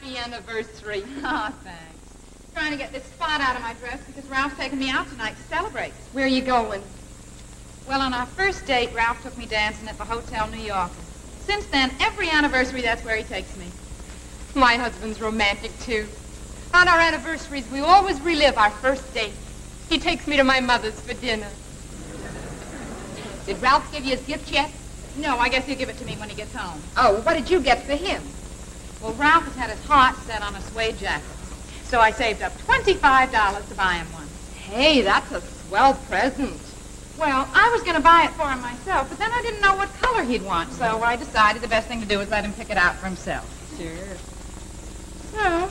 Happy anniversary. Oh, thanks. Trying to get this spot out of my dress because Ralph's taking me out tonight to celebrate. Where are you going? Well, on our first date, Ralph took me dancing at the Hotel New York. Since then, every anniversary, that's where he takes me. My husband's romantic, too. On our anniversaries, we always relive our first date. He takes me to my mother's for dinner. Did Ralph give you his gift yet? No, I guess he'll give it to me when he gets home. Oh, what did you get for him? Well, Ralph has had his heart set on a suede jacket. So I saved up $25 to buy him one. Hey, that's a swell present. Well, I was going to buy it for him myself, but then I didn't know what color he'd want, so I decided the best thing to do was let him pick it out for himself. Sure. So,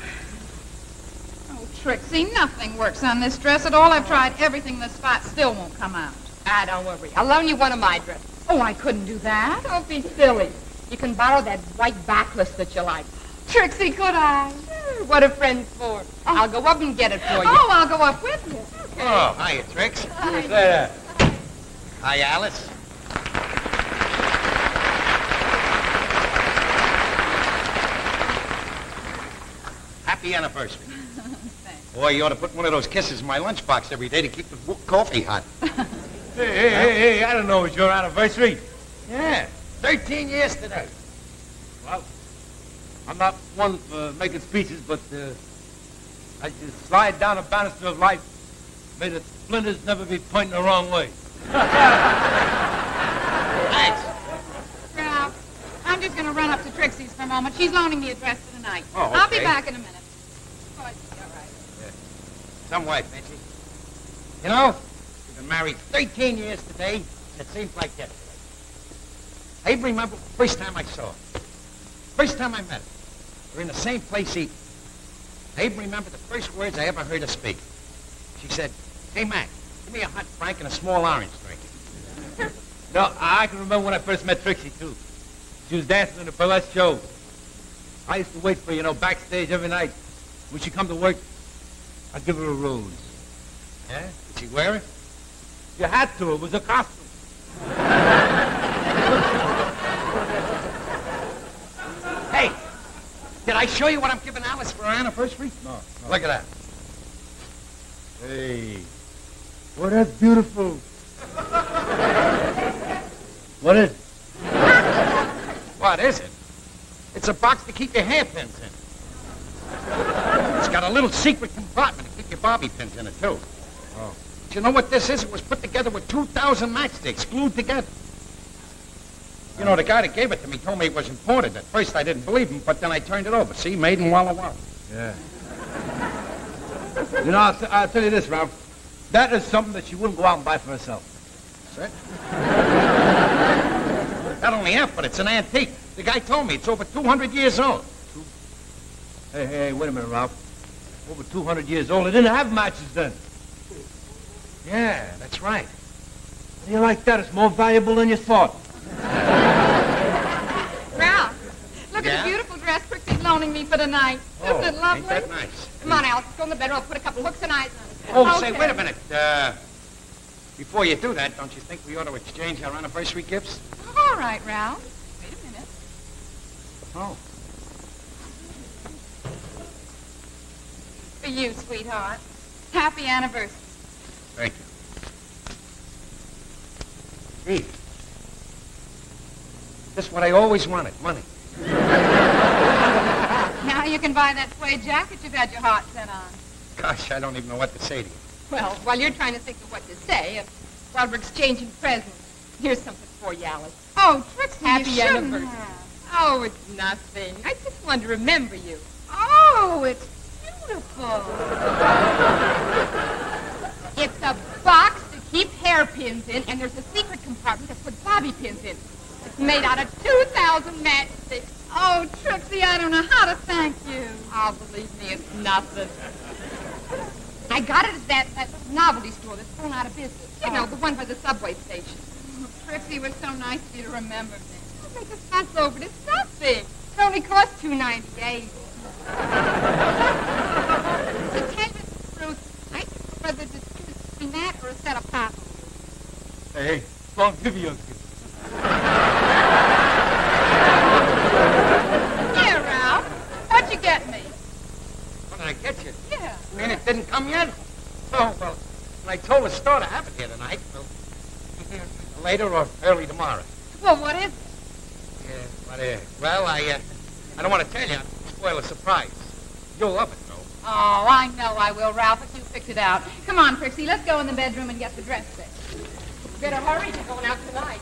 oh, Trixie, nothing works on this dress at all. I've tried everything. The spot still won't come out. Ah, don't worry. I'll loan you one of my dresses. Oh, I couldn't do that. Don't be silly. You can borrow that white backless that you like. Trixie, could I? Sure, what are friends for? I'll go up and get it for you. Oh, I'll go up with you. Okay. Oh, hiya, Trix. Hi. Hi, Alice. Happy anniversary. Boy, you ought to put one of those kisses in my lunchbox every day to keep the coffee hot. Hey, I don't know it's your anniversary. Yeah, 13 years today. Well, I'm not one for making speeches, but I just slide down a banister of life. May the splinters never be pointing the wrong way. Thanks. Ralph, I'm just going to run up to Trixie's for a moment. She's loaning me a dress for the night. Oh, okay. I'll be back in a minute. Oh, all right. Yeah. Some way, Benji. You know, we've been married 13 years today, and it seems like yesterday. I even remember the first time I saw her. First time I met her. We're in the same place eating. I even remember the first words I ever heard her speak. She said, "Hey, Mac, give me a hot Frank and a small orange drink." No, I can remember when I first met Trixie, too. She was dancing in a burlesque show. I used to wait for her, backstage every night. When she come to work, I'd give her a rose. Yeah? Did she wear it? You had to. It was a costume. Hey, did I show you what I'm giving Alice for her anniversary? No. Look at that. Hey. Well, that's beautiful. What is it? What is it? It's a box to keep your hairpins in. It's got a little secret compartment to keep your bobby pins in it, too. Oh. But you know what this is? It was put together with 2,000 matchsticks glued together. You know, the guy that gave it to me told me it was imported. At first, I didn't believe him, but then I turned it over. See, made in Walla Walla. Yeah. I'll tell you this, Ralph. That is something that she wouldn't go out and buy for herself. That's it. Not only that, but it's an antique. The guy told me it's over 200 years old. Hey, wait a minute, Ralph. Over 200 years old. They didn't have matches then. Yeah, that's right. How do you like that? It's more valuable than you thought. Ralph, look at the beautiful dress Trixie's loaning me for the night. Oh, Isn't it lovely? ain't that nice? Come on, Alice. Go in the bedroom. I'll put a couple hooks and eyes on it. Oh, Okay. say, wait a minute. Before you do that, don't you think we ought to exchange our anniversary gifts? All right, Ralph. Wait a minute. Oh. For you, sweetheart. Happy anniversary. Thank you. Gee. Just what I always wanted, money. Now you can buy that suede jacket you've had your heart set on. Gosh, I don't even know what to say to you. Well, while you're trying to think of what to say, while we're exchanging presents, here's something for you, Alice. Oh, Trixie, Happy you shouldn't anniversary. have. Oh, it's nothing. I just wanted to remember you. Oh, it's beautiful. It's a box to keep hairpins in, and there's a secret compartment to put bobby pins in. It's made out of 2,000 matchsticks. Oh, Trixie, I don't know how to thank you. Oh, believe me, it's nothing. I got it at that novelty store that's thrown out of business. You know, the one by the subway station. Oh, Trixie was so nice of you to remember me. Don't make a fuss over it. It's nothing. It only cost $2.98. To tell you the truth, I think whether to choose between that or a set of poppers. Hey, don't give you a gift. Here, Ralph. What'd you get me? I told the store to have it here tonight. So later or early tomorrow. Well, what is it? Yeah, what is it? Well, I don't want to tell you. I'll spoil a surprise. You'll love it, though. Oh, I know I will, Ralph, but you picked it out. Come on, Trixie, let's go in the bedroom and get the dress fixed. Better hurry. You're going out tonight.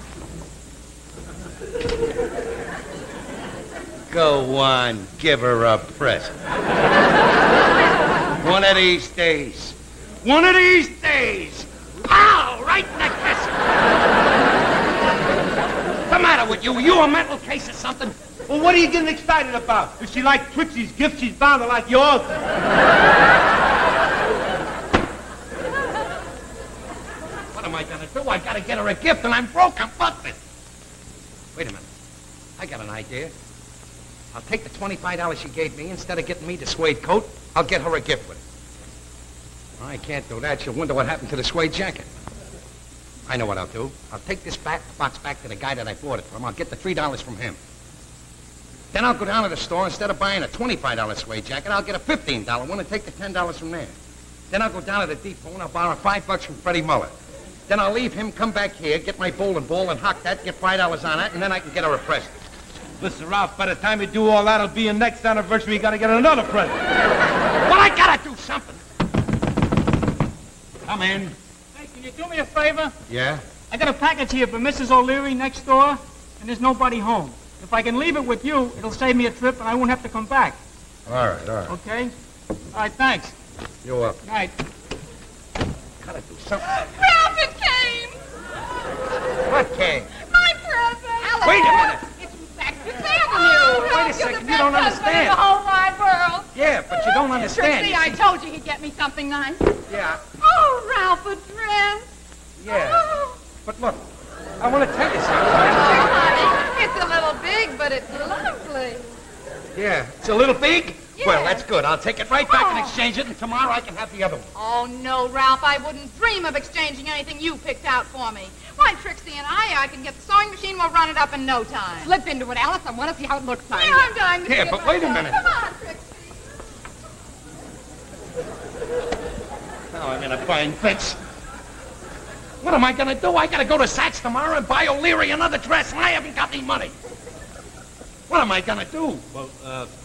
Go on, give her a present. One of these days. One of these days. Ow! Right in the kisser. What's the matter with you? You a mental case or something? Well, what are you getting excited about? If she likes Trixie's gift, she's bound to like yours. What am I gonna do? I gotta get her a gift, and I'm broke. I'm busted. Wait a minute. I got an idea. I'll take the $25 she gave me. Instead of getting me the suede coat, I'll get her a gift with it. I can't do that. She'll wonder what happened to the suede jacket. I know what I'll do. I'll take this box back to the guy that I bought it from. I'll get the $3 from him. Then I'll go down to the store. Instead of buying a $25 suede jacket, I'll get a $15 one and take the $10 from there. Then I'll go down to the depot and I'll borrow $5 from Freddie Muller. Then I'll leave him, come back here, get my bowling ball and hock that, get $5 on that, and then I can get her a present. Listen, Ralph, by the time you do all that, it'll be your next anniversary. You gotta get another present. Well, I gotta do something. Come in. Hey, can you do me a favor? Yeah? I got a package here for Mrs. O'Leary next door, and there's nobody home. If I can leave it with you, it'll save me a trip, and I won't have to come back. All right. Okay? All right, thanks. You're welcome. All right. Gotta do something. Ralph, it came. What came? My present. Wait a minute. It's from Saxon Avenue. Wait a second. You don't understand. The whole wide world. Yeah, but you don't understand. Trixie, I told you he'd get me something nice. Yeah. Oh, Ralph, a dress. Yeah. Oh. But look, I want to tell you Oh, something. honey, it's a little big, but it's lovely. Yeah. It's a little big? Yeah. Well, that's good. I'll take it right back and exchange it, and tomorrow I can have the other one. Oh, no, Ralph, I wouldn't dream of exchanging anything you picked out for me. Why, Trixie and I can get the sewing machine, we'll run it up in no time. Slip into it, Alice. I want to see how it looks on Yeah, you. I'm dying to see Yeah, it but wait a myself. minute. Come on, Trixie. Now I'm in a fine fix. What am I going to do? I got to go to Saks tomorrow and buy O'Leary another dress, and I haven't got any money. What am I going to do? Well,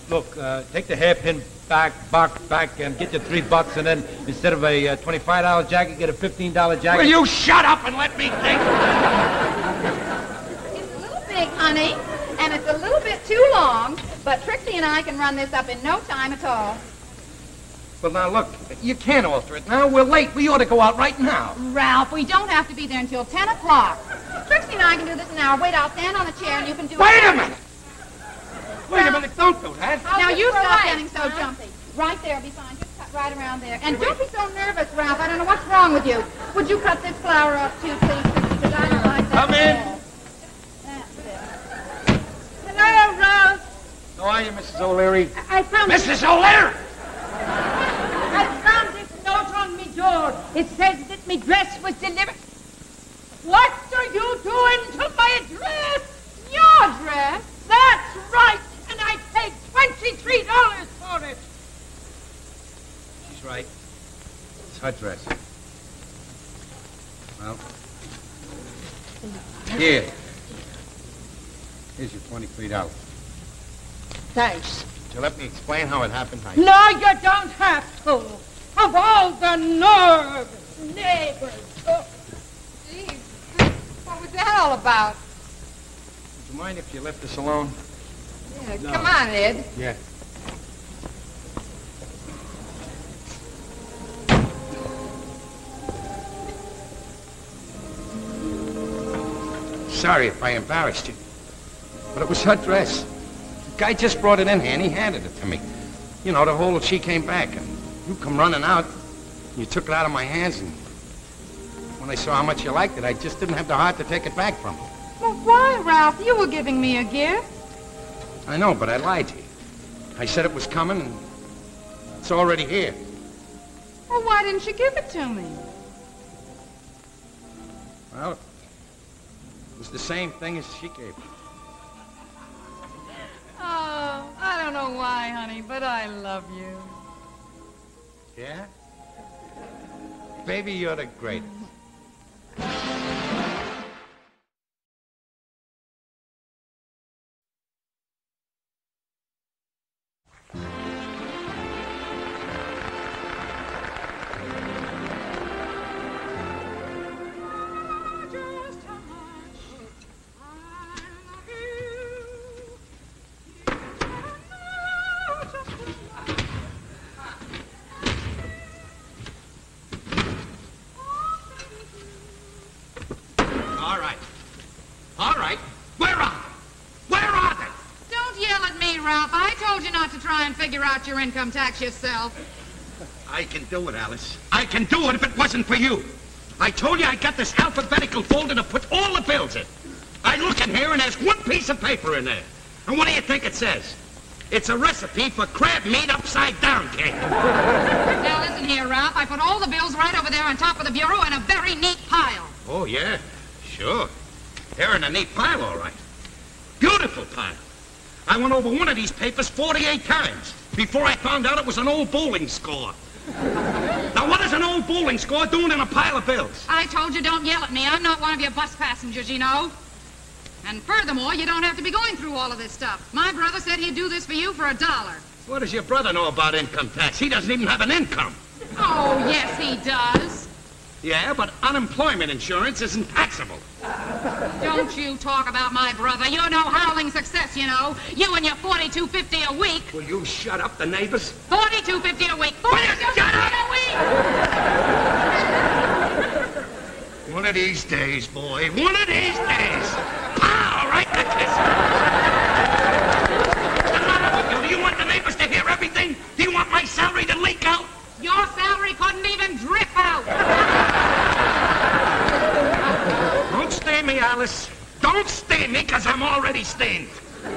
look, take the hairpin box back and get your $3, and then instead of a $25 jacket, get a $15 jacket. Will you shut up and let me think? It's a little big, honey, and it's a little bit too long, but Trixie and I can run this up in no time at all. Well, now, look, you can't alter it now. We're late. We ought to go out right now. Ralph, we don't have to be there until 10 o'clock. Trixie and I can do this in an hour. Wait, I'll stand on a chair and you can do it. Wait a minute! Wait a minute, don't do that. Now, you stop getting so jumpy. Right there will be fine. Just cut right around there. And don't be so nervous, Ralph. I don't know what's wrong with you. Would you cut this flower up, too, please, Trixie, because I don't like that. Come in. That's it. Hello, Ralph. How are you, Mrs. O'Leary? I found Mrs. O'Leary! I found this note on me door. It says that me dress was delivered. What are you doing to my dress? Your dress? That's right, and I paid $23 for it. She's right. It's her dress. Well, here. Here's your $23. Thanks. Would you let me explain how it happened? No, you don't have to. Of all the nerve, neighbors. Oh, Jeez, what was that all about? Would you mind if you left us alone? Yeah, come on, Ed. Yeah. Sorry if I embarrassed you, but it was her dress. The guy just brought it in here, and he handed it to me. You know, the whole she came back, and you come running out. You took it out of my hands, and when I saw how much you liked it, I just didn't have the heart to take it back from you. Well, why, Ralph? You were giving me a gift. I know, but I lied to you. I said it was coming, and it's already here. Well, why didn't you give it to me? Well, it was the same thing as she gave me. Oh, I don't know why, honey, but I love you. Yeah? baby, you're the greatest. Figure out your income tax yourself. I can do it, Alice. I can do it if it wasn't for you. I told you I got this alphabetical folder to put all the bills in. I look in here and there's one piece of paper in there. And what do you think it says? It's a recipe for crab meat upside down cake. Now listen here, Ralph. I put all the bills right over there on top of the bureau in a very neat pile. Oh, yeah. Sure. They're in a neat pile, all right. Beautiful pile. I went over one of these papers 48 times before I found out it was an old bowling score. Now, what is an old bowling score doing in a pile of bills? I told you don't yell at me. I'm not one of your bus passengers, you know. And furthermore, you don't have to be going through all of this stuff. My brother said he'd do this for you for $1. What does your brother know about income tax? He doesn't even have an income. Oh, yes, he does. Yeah, but unemployment insurance isn't taxable. Don't you talk about my brother. You're no howling success, you know. You and your $42.50 a week. Will you shut up, the neighbors? $42.50 a week. $42.50 a week. One of these days, boy. One of these days. Pow! Right to kiss. Do you want the neighbors to hear everything? Do you want my salary to leak out? Your salary couldn't even drip out. Don't stain me, Alice. Don't stain me, because I'm already stained. And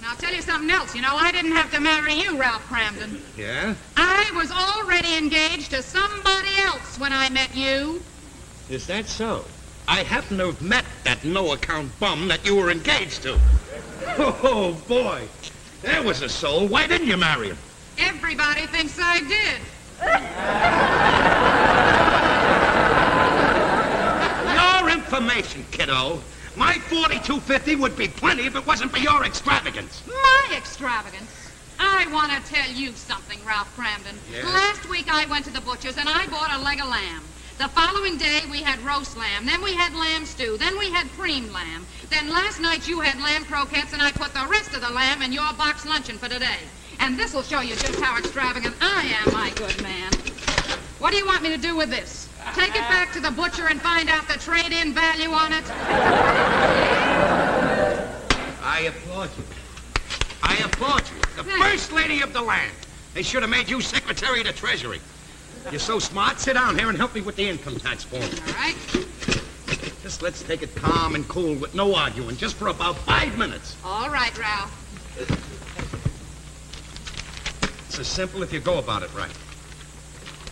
I'll tell you something else. You know, I didn't have to marry you, Ralph Cramden. Yeah? I was already engaged to somebody else when I met you. Is that so? I happen to have met that no-account bum that you were engaged to. Oh, boy. There was a soul. Why didn't you marry him? Everybody thinks I did. Your information, kiddo. My $42.50 would be plenty if it wasn't for your extravagance. My extravagance? I want to tell you something, Ralph Cramden. Yeah? Last week I went to the butcher's and I bought a leg of lamb. The following day we had roast lamb. Then we had lamb stew. Then we had cream lamb. Then last night you had lamb croquettes and I put the rest of the lamb in your box luncheon for today. And this'll show you just how extravagant I am, my good man. What do you want me to do with this? Take it back to the butcher and find out the trade-in value on it? I applaud you. I applaud you. The first lady of the land. They should have made you Secretary of the Treasury. You're so smart. Sit down here and help me with the income tax form. All right. Just let's take it calm and cool with no arguing, just for about 5 minutes. All right, Ralph. It's as simple if you go about it right.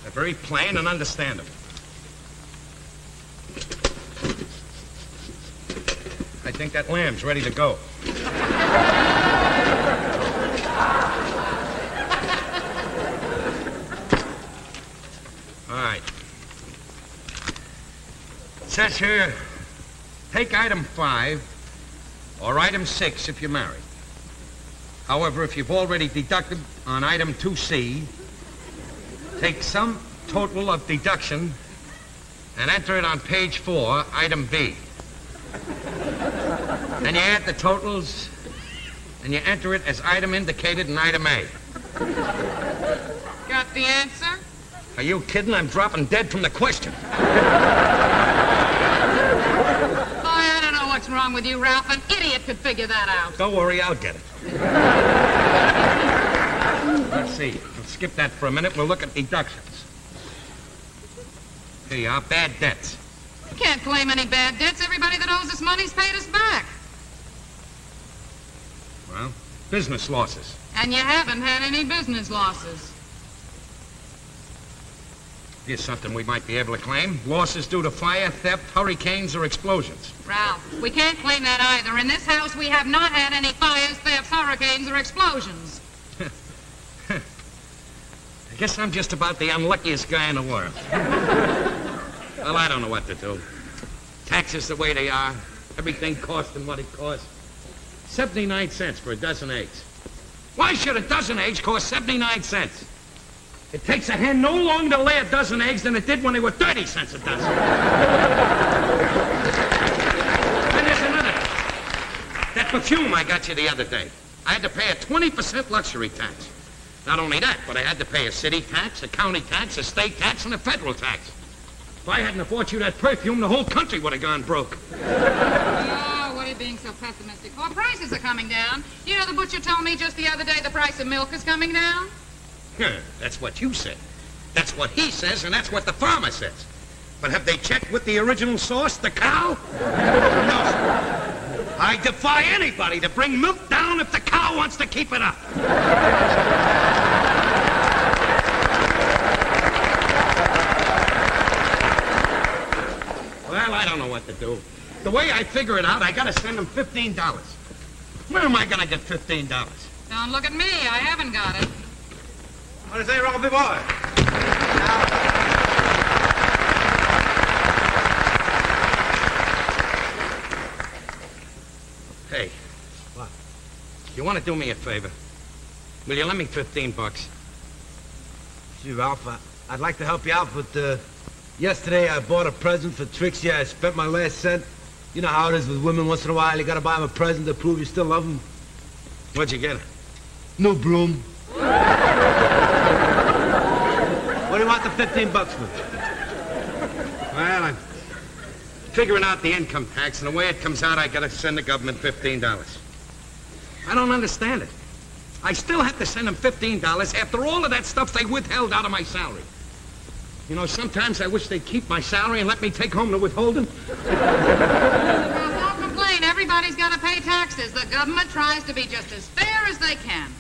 They're very plain and understandable. I think that lamb's ready to go. All right. It says here, take item 5 or item 6 if you're married. However, if you've already deducted on item 2C, take some total of deduction and enter it on page 4, item B. Then you add the totals and you enter it as item indicated in item A. Got the answer? Are you kidding? I'm dropping dead from the question. I don't know what's wrong with you, Ralph. An idiot could figure that out. Don't worry, I'll get it. Let's see. We'll skip that for a minute. We'll look at deductions. Here you are, bad debts. You can't claim any bad debts. Everybody that owes us money's paid us back. Well, business losses. And you haven't had any business losses. Here's something we might be able to claim. Losses due to fire, theft, hurricanes, or explosions. Ralph, we can't claim that either. In this house, we have not had any fires, thefts, hurricanes, or explosions. They Guess I'm just about the unluckiest guy in the world. Well, I don't know what to do. Taxes the way they are. Everything costing what it costs. 79 cents for a dozen eggs. Why should a dozen eggs cost 79 cents? It takes a hen no longer to lay a dozen eggs than it did when they were 30 cents a dozen. And there's another. That perfume I got you the other day. I had to pay a 20% luxury tax. Not only that, but I had to pay a city tax, a county tax, a state tax, and a federal tax. If I hadn't bought you that perfume, the whole country would have gone broke. Oh, what are you being so pessimistic for? Prices are coming down. You know, the butcher told me just the other day the price of milk is coming down. That's what you said. That's what he says, and that's what the farmer says. But have they checked with the original source, the cow? No. I defy anybody to bring milk down if the cow wants to keep it up. Well, I don't know what to do. The way I figure it out, I gotta send them $15. Where am I gonna get $15? Don't look at me. I haven't got it. What do you say, Ralphie boy? Hey. What? You want to do me a favor? Will you lend me $15? Gee, Ralph, I'd like to help you out, but yesterday I bought a present for Trixie. I spent my last cent. You know how it is with women. Once in a while, you gotta buy them a present to prove you still love them. What'd you get her? New broom. What do you want the $15 for? Well, I'm figuring out the income tax, and the way it comes out, I gotta send the government $15. I don't understand it. I still have to send them $15 after all of that stuff they withheld out of my salary. You know, sometimes I wish they'd keep my salary and let me take home the withholding. Well, don't complain. Everybody's got to pay taxes. The government tries to be just as fair as they can.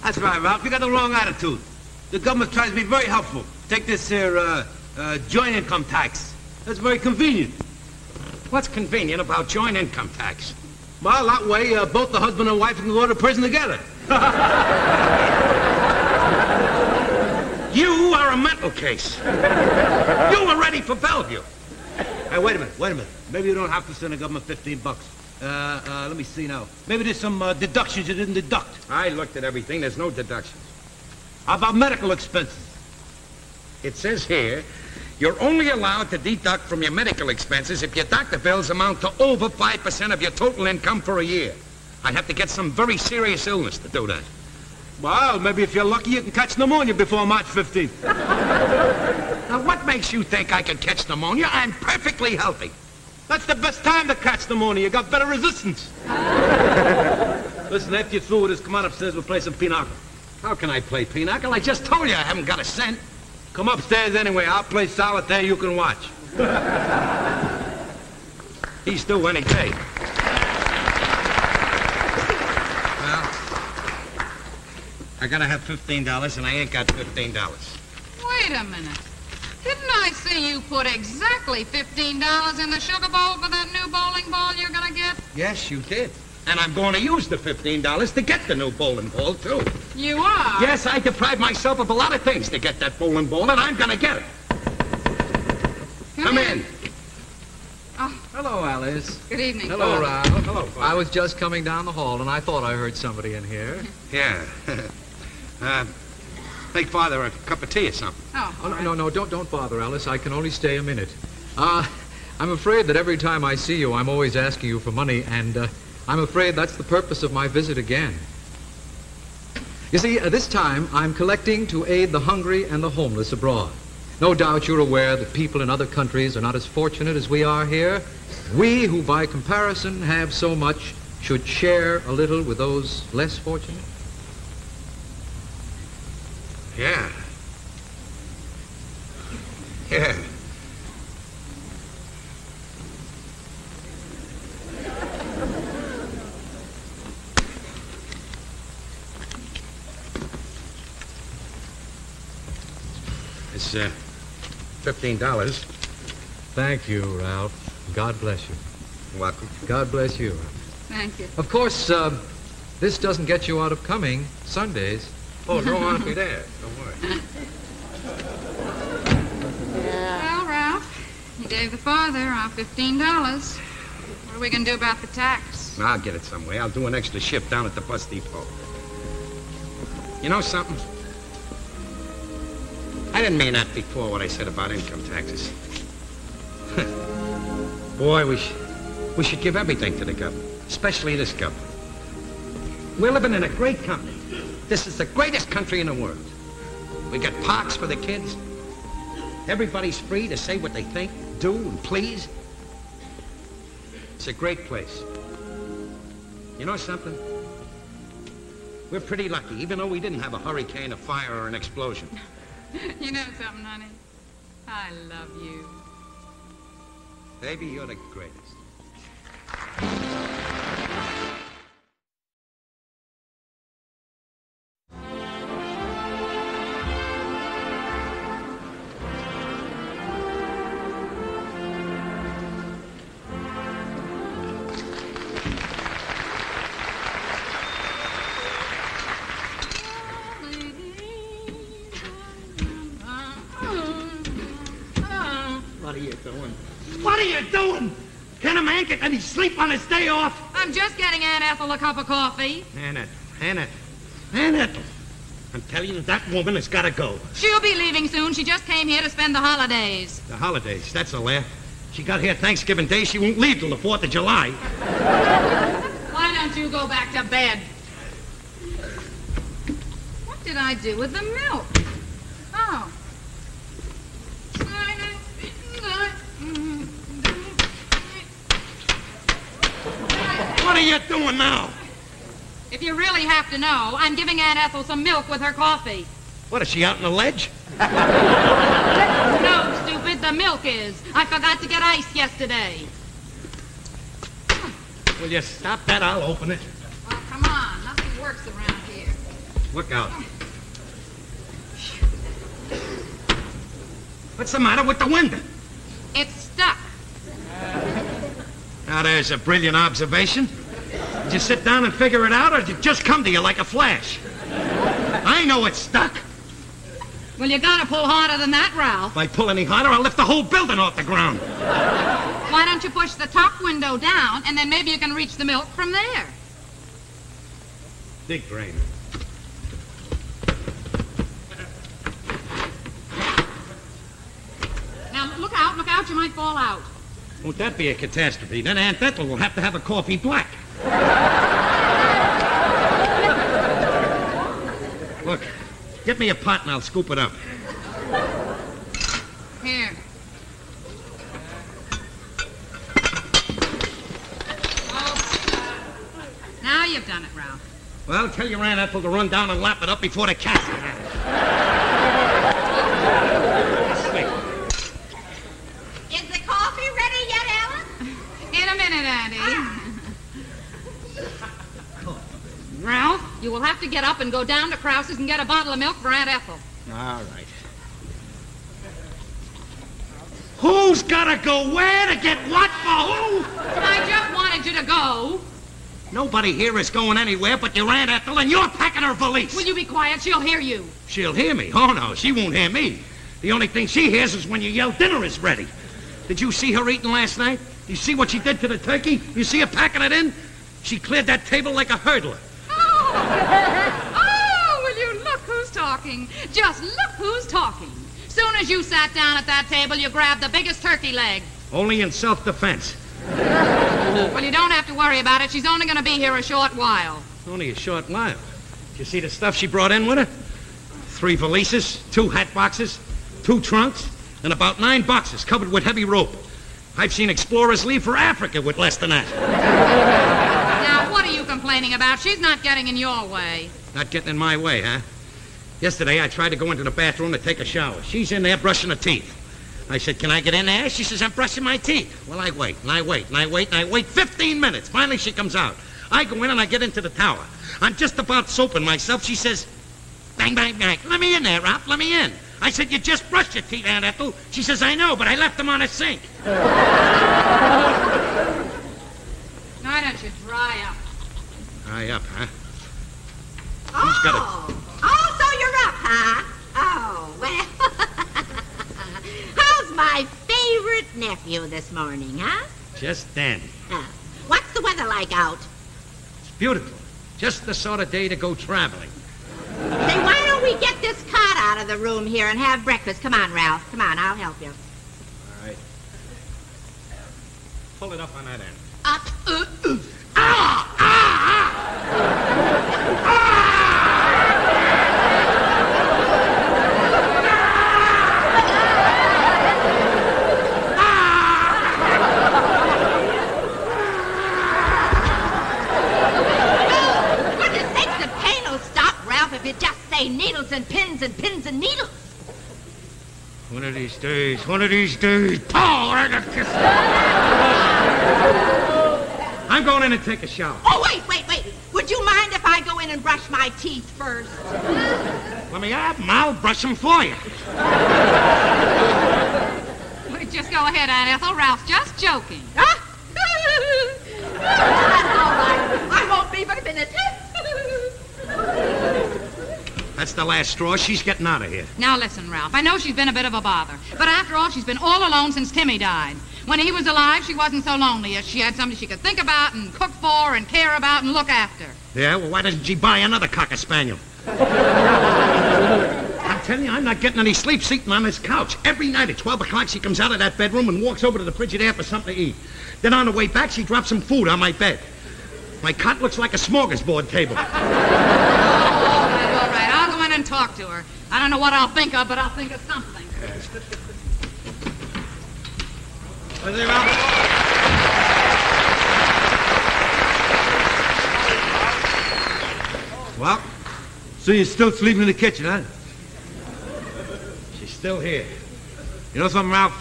That's right, Ralph. You got the wrong attitude. The government tries to be very helpful. Take this here, joint income tax. That's very convenient. What's convenient about joint income tax? Well, that way, both the husband and wife can go to prison together. You are a mental case. You were ready for Bellevue. Hey, wait a minute. Maybe you don't have to send the government $15. Let me see now. Maybe there's some deductions you didn't deduct. I looked at everything. There's no deductions. How about medical expenses? It says here, you're only allowed to deduct from your medical expenses if your doctor bills amount to over 5% of your total income for a year. I'd have to get some very serious illness to do that. Well, maybe if you're lucky, you can catch pneumonia before March 15th. Now, what makes you think I can catch pneumonia? I'm perfectly healthy. That's the best time to catch pneumonia. You got better resistance. Listen, after you're through with this, come on upstairs. We'll play some pinochle. How can I play pinochle? I just told you I haven't got a cent. Come upstairs anyway. I'll play solitaire. You can watch. He's due any day. I gotta have $15, and I ain't got $15. Wait a minute. Didn't I see you put exactly $15 in the sugar bowl for that new bowling ball you're gonna get? Yes, you did. And I'm going to use the $15 to get the new bowling ball, too. You are? Yes, I deprived myself of a lot of things to get that bowling ball, and I'm gonna get it. Come in. Oh, Hello, Alice. good evening. Hello, Ralph. Hello, Father. I was just coming down the hall, and I thought I heard somebody in here. Yeah. Make Father a cup of tea or something. Oh, all right. No, don't bother, Alice. I can only stay a minute. I'm afraid that every time I see you, I'm always asking you for money, and I'm afraid that's the purpose of my visit again. You see, this time I'm collecting to aid the hungry and the homeless abroad. No doubt you're aware that people in other countries are not as fortunate as we are here. We, who by comparison have so much, should share a little with those less fortunate. Yeah. Yeah. It's, $15. Thank you, Ralph. God bless you. You're welcome. God bless you. Thank you. Of course, this doesn't get you out of coming Sundays. Oh, don't want to be there. Don't worry. He gave the father our $15. What are we going to do about the tax? I'll get it some way. I'll do an extra shift down at the bus depot. You know something? I didn't mean that before, what I said about income taxes. Boy, we should give everything to the government, especially this government. We're living in a great country. This is the greatest country in the world. We got parks for the kids. Everybody's free to say what they think, do, and please. It's a great place. You know something? We're pretty lucky, even though we didn't have a hurricane, a fire, or an explosion. You know something, honey? I love you. Baby, you're the greatest. What are you doing? What are you doing? Can a man get any sleep on his day off? I'm just getting Aunt Ethel a cup of coffee. Aunt Ethel. I'm telling you, that woman has got to go. She'll be leaving soon. She just came here to spend the holidays. The holidays, that's a laugh. She got here Thanksgiving Day. She won't leave till the 4th of July. Why don't you go back to bed? What did I do with the milk? Oh. What are you doing now? If you really have to know, I'm giving Aunt Ethel some milk with her coffee. What, is she out on the ledge? No, stupid, the milk is. I forgot to get ice yesterday. Will you stop that? I'll open it. Well, come on. Nothing works around here. Look out. What's the matter with the window? It's stuck. Now, there's a brilliant observation. Did you sit down and figure it out, or did it just come to you like a flash? I know it's stuck. Well, you gotta pull harder than that, Ralph. If I pull any harder, I'll lift the whole building off the ground. Why don't you push the top window down, and then maybe you can reach the milk from there? Big brain. Now, look out, you might fall out. Won't that be a catastrophe? Then Aunt Ethel will have to have a coffee black. Look, get me a pot and I'll scoop it up. Here. Oh. Now you've done it, Ralph. Well, tell your Aunt Ethel to run down and lap it up before the cats get at it. Is the coffee ready yet, Ellen? In a minute, Auntie. Ralph, you will have to get up and go down to Krause's and get a bottle of milk for Aunt Ethel. All right. Who's gotta go where to get what for who? I just wanted you to go. Nobody here is going anywhere but your Aunt Ethel, and you're packing her valise. Will you be quiet? She'll hear you. She'll hear me. Oh, no, she won't hear me. The only thing she hears is when you yell, dinner is ready. Did you see her eating last night? You see what she did to the turkey? You see her packing it in? She cleared that table like a hurdler. Oh, will you look who's talking? Just look who's talking. Soon as you sat down at that table, you grabbed the biggest turkey leg. Only in self-defense. Well, you don't have to worry about it. She's only going to be here a short while. Only a short while. Did you see the stuff she brought in with her? 3 valises, 2 hat boxes, 2 trunks, and about 9 boxes covered with heavy rope. I've seen explorers leave for Africa with less than that. Now, what are you complaining about? She's not getting in your way. Not getting in my way, huh? Yesterday, I tried to go into the bathroom to take a shower. She's in there brushing her teeth. I said, can I get in there? She says, I'm brushing my teeth. Well, I wait, and I wait, and I wait, and I wait 15 minutes. Finally, she comes out. I go in, and I get into the tower. I'm just about soaping myself. She says, bang, bang, bang. Let me in there, Ralph. Let me in. I said, you just brushed your teeth, Aunt Ethel. She says, I know, but I left them on a sink. Why don't you dry up? Dry up, huh? Oh, so you're up, huh? Oh, well. How's my favorite favorite nephew this morning, huh? Just dandy. What's the weather like out? It's beautiful. Just the sort of day to go traveling. Say, why don't we get this cot out of the room here and have breakfast? Come on, Ralph. Come on, I'll help you. All right. Pull it up on that end. Up. If you just say needles and pins and pins and needles. One of these days, Paul, I got kissed. I'm going in and take a shower. Oh, wait. Would you mind if I go in and brush my teeth first? Let me have them. I'll brush them for you. Well, just go ahead, Aunt Ethel. Ralph's just joking. Huh? That's all right. I won't be but a minute. That's the last straw. She's getting out of here. Now listen, Ralph. I know she's been a bit of a bother. But after all, she's been all alone since Timmy died. When he was alive, she wasn't so lonely. She had somebody she could think about and cook for and care about and look after. Yeah, well, why doesn't she buy another cocker spaniel? I'm telling you, I'm not getting any sleep sitting on this couch. Every night at 12 o'clock, she comes out of that bedroom and walks over to the Frigidaire for something to eat. Then on the way back, she drops some food on my bed. My cot looks like a smorgasbord table. All right. I'll go in and talk to her. I don't know what I'll think of, but I'll think of something. Well, so you're still sleeping in the kitchen, huh? She's still here. You know something, Ralph?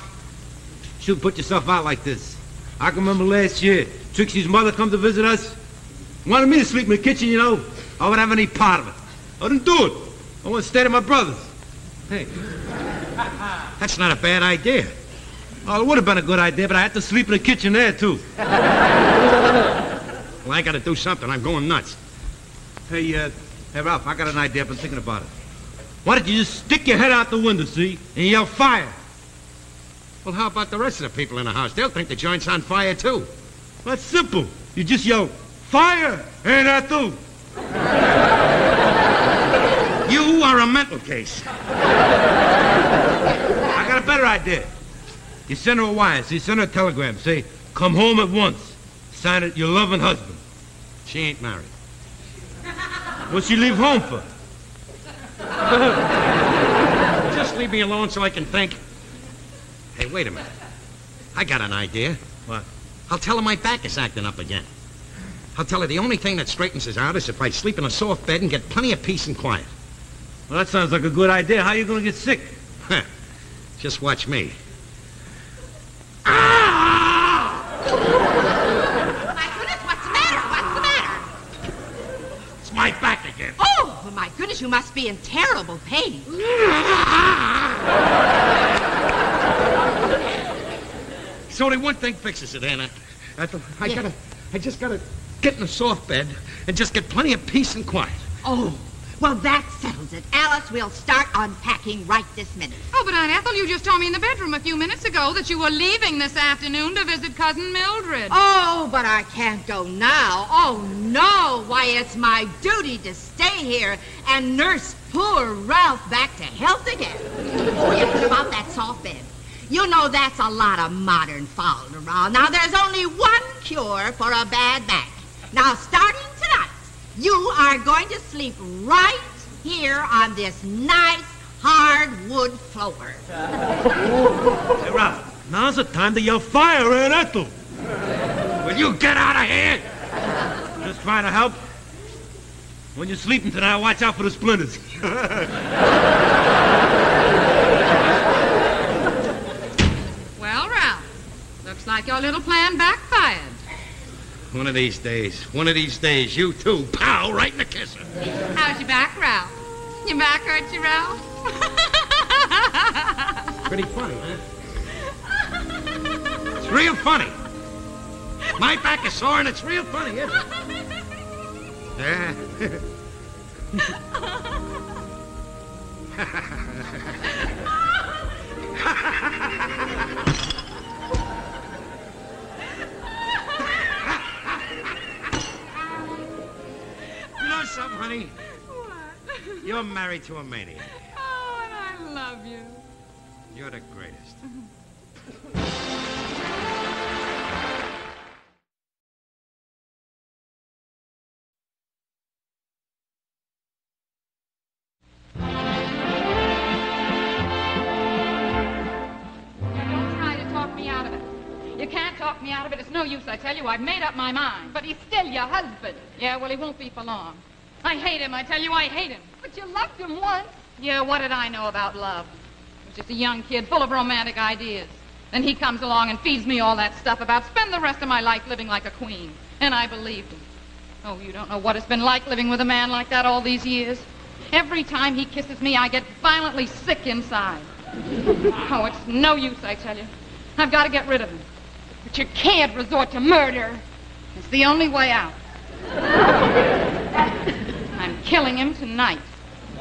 You shouldn't put yourself out like this. I can remember last year, Trixie's mother come to visit us. Wanted me to sleep in the kitchen, you know. I wouldn't have any part of it. I didn't do it. I want to stay to my brothers. Hey. That's not a bad idea. Oh, it would have been a good idea, but I had to sleep in the kitchen there, too. Well, I got to do something. I'm going nuts. Hey, Ralph, I got an idea. I've been thinking about it. Why don't you just stick your head out the window, see, and yell fire? Well, how about the rest of the people in the house? They'll think the joint's on fire, too. That's simple. You just yell, fire, and I do. You are a mental case. I got a better idea. You send her a wire, see, send her a telegram, say, come home at once. Sign it, your loving husband. She ain't married. What'd she leave home for? Just leave me alone so I can think. Hey, wait a minute. I got an idea. What? I'll tell her my back is acting up again. I'll tell her the only thing that straightens us out is if I sleep in a soft bed and get plenty of peace and quiet. Well, that sounds like a good idea. How are you going to get sick? Just watch me. My goodness, what's the matter? What's the matter? It's my back again. Oh, well, my goodness, you must be in terrible pain. So only one thing fixes it, Anna. I just gotta get in a soft bed and just get plenty of peace and quiet. Oh, well, that settles it. Alice, we'll start unpacking right this minute. Oh, but Aunt Ethel, you just told me in the bedroom a few minutes ago that you were leaving this afternoon to visit Cousin Mildred. Oh, but I can't go now. Oh, no. Why, it's my duty to stay here and nurse poor Ralph back to health again. Oh, yes, what about that soft bed? You know that's a lot of modern fooling around. Now, there's only one cure for a bad back. Now, starting tonight, you are going to sleep right here on this nice hardwood floor. Hey, Ralph, now's the time to yell fire, Aunt Ethel. Will you get out of here? Just trying to help. When you're sleeping tonight, watch out for the splinters. Well, Ralph, looks like your little plan backfired. One of these days, you too, pow, right in the kisser. How's your back, Ralph? Your back hurts you, Ralph? Pretty funny, huh? It's real funny. My back is sore and it's real funny, isn't it? Yeah. know something, honey? What? You're married to a maniac. Oh, and I love you. You're the greatest. You can't talk me out of it. It's no use, I tell you. I've made up my mind. But he's still your husband. Yeah, well, he won't be for long. I hate him, I tell you, I hate him. But you loved him once. Yeah, what did I know about love? I was just a young kid full of romantic ideas. Then he comes along and feeds me all that stuff about spend the rest of my life living like a queen. And I believed him. Oh, you don't know what it's been like living with a man like that all these years. Every time he kisses me, I get violently sick inside. Oh, it's no use, I tell you. I've got to get rid of him. But you can't resort to murder. It's the only way out. I'm killing him tonight.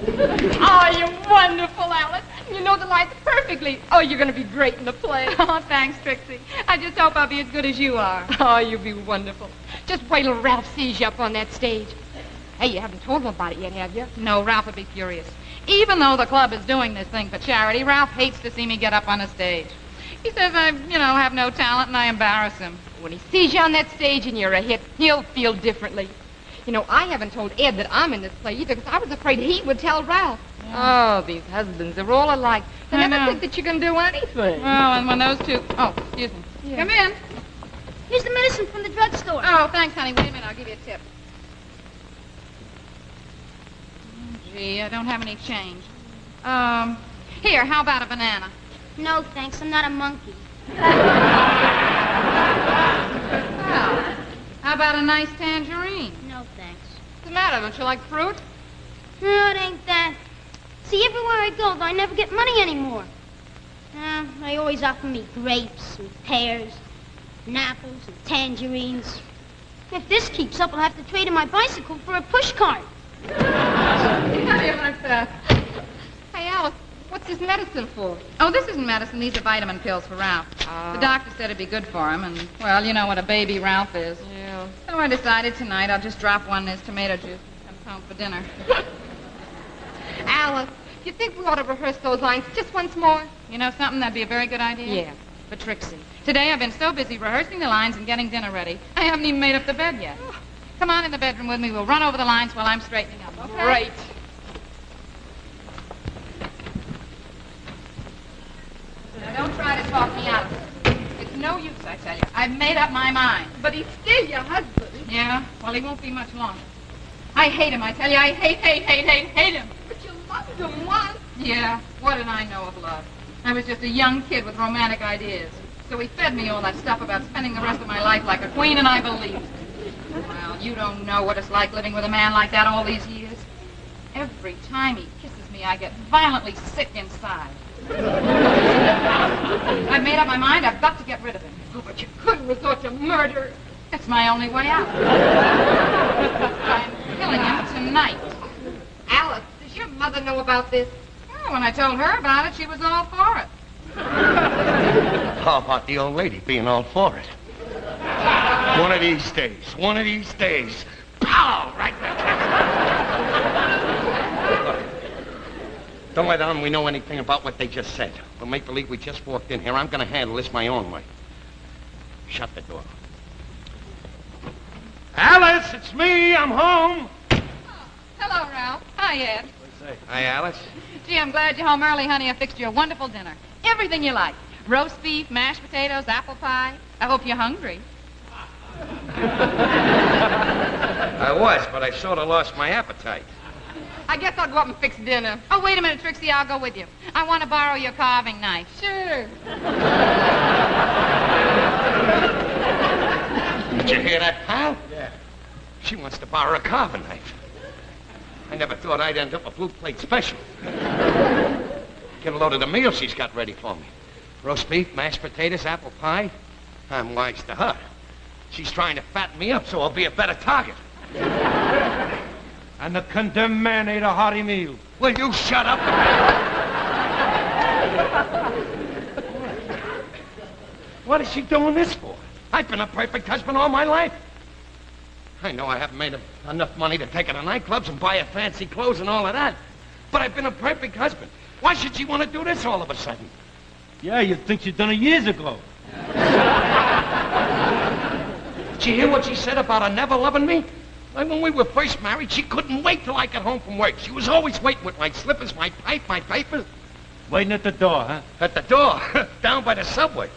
Oh, you're wonderful, Alice. You know the lines perfectly. Oh, you're going to be great in the play. Oh, thanks, Trixie. I just hope I'll be as good as you are. Oh, you'll be wonderful. Just wait till Ralph sees you up on that stage. Hey, you haven't told him about it yet, have you? No, Ralph would be furious. Even though the club is doing this thing for charity, Ralph hates to see me get up on a stage. He says I, have no talent and I embarrass him. When he sees you on that stage and you're a hit, he'll feel differently. You know, I haven't told Ed that I'm in this play either because I was afraid he would tell Ralph. Yeah. Oh, these husbands, they're all alike. They never think that you can do anything. Well, and when those two... Oh, excuse me. Yeah. Come in. Here's the medicine from the drugstore. Oh, thanks, honey. Wait a minute. I'll give you a tip. Gee, I don't have any change. Here, how about a banana? No, thanks. I'm not a monkey. Well, how about a nice tangerine? No, thanks. What's the matter? Don't you like fruit? No, it ain't that. See, everywhere I go, I never get money anymore. They always offer me grapes and pears and apples and tangerines. If this keeps up, I'll have to trade in my bicycle for a push cart. How do you like that? Hey, Alice, what's this medicine for? Oh, this isn't medicine. These are vitamin pills for Ralph. The doctor said it'd be good for him, and, well, you know what a baby Ralph is. Yeah. So I decided tonight I'll just drop one in his tomato juice and comes home for dinner. Alice, do you think we ought to rehearse those lines just once more? You know something? That'd be a very good idea. Yeah. But Trixie, today I've been so busy rehearsing the lines and getting dinner ready, I haven't even made up the bed yet. Come on in the bedroom with me. We'll run over the lines while I'm straightening up. Okay? Great. Now, don't try to talk me out of it. It's no use, I tell you. I've made up my mind. But he's still your husband. Yeah? Well, he won't be much longer. I hate him, I tell you. I hate him. But you loved him once. Yeah, what did I know of love? I was just a young kid with romantic ideas. So he fed me all that stuff about spending the rest of my life like a queen, and I believed it. Well, you don't know what it's like living with a man like that all these years. Every time he kisses me, I get violently sick inside. I've made up my mind. I've got to get rid of him. Oh, but you couldn't resort to murder. It's my only way out. I'm killing him tonight. Alice, does your mother know about this? Well, when I told her about it, she was all for it. How about the old lady being all for it? One of these days, pow, right in the camera. Don't let on we know anything about what they just said. We'll make believe we just walked in here. I'm going to handle this my own way. Shut the door. Alice, it's me. I'm home. Hello, Ralph. Hi, Ed. Hi, Alice. Gee, I'm glad you're home early, honey. I fixed you a wonderful dinner. Everything you like. Roast beef, mashed potatoes, apple pie. I hope you're hungry. I was, but I sort of lost my appetite. I guess I'll go up and fix dinner. Oh, wait a minute, Trixie. I'll go with you. I want to borrow your carving knife. Sure. Did you hear that, pal? Yeah. She wants to borrow a carving knife. I never thought I'd end up a blue plate special. Get a load of the meal she's got ready for me. Roast beef, mashed potatoes, apple pie. I'm wise to her. She's trying to fatten me up so I'll be a better target. And the condemned man ate a hearty meal. Will you shut up? What is she doing this for? I've been a perfect husband all my life. I know I haven't made enough money to take her to nightclubs and buy her fancy clothes and all of that. But I've been a perfect husband. Why should she want to do this all of a sudden? Yeah, you'd think she'd done it years ago. Did you hear what she said about her never loving me? Like when we were first married, she couldn't wait till I got home from work. She was always waiting with my slippers, my pipe, my papers. Waiting at the door, huh? At the door, down by the subway.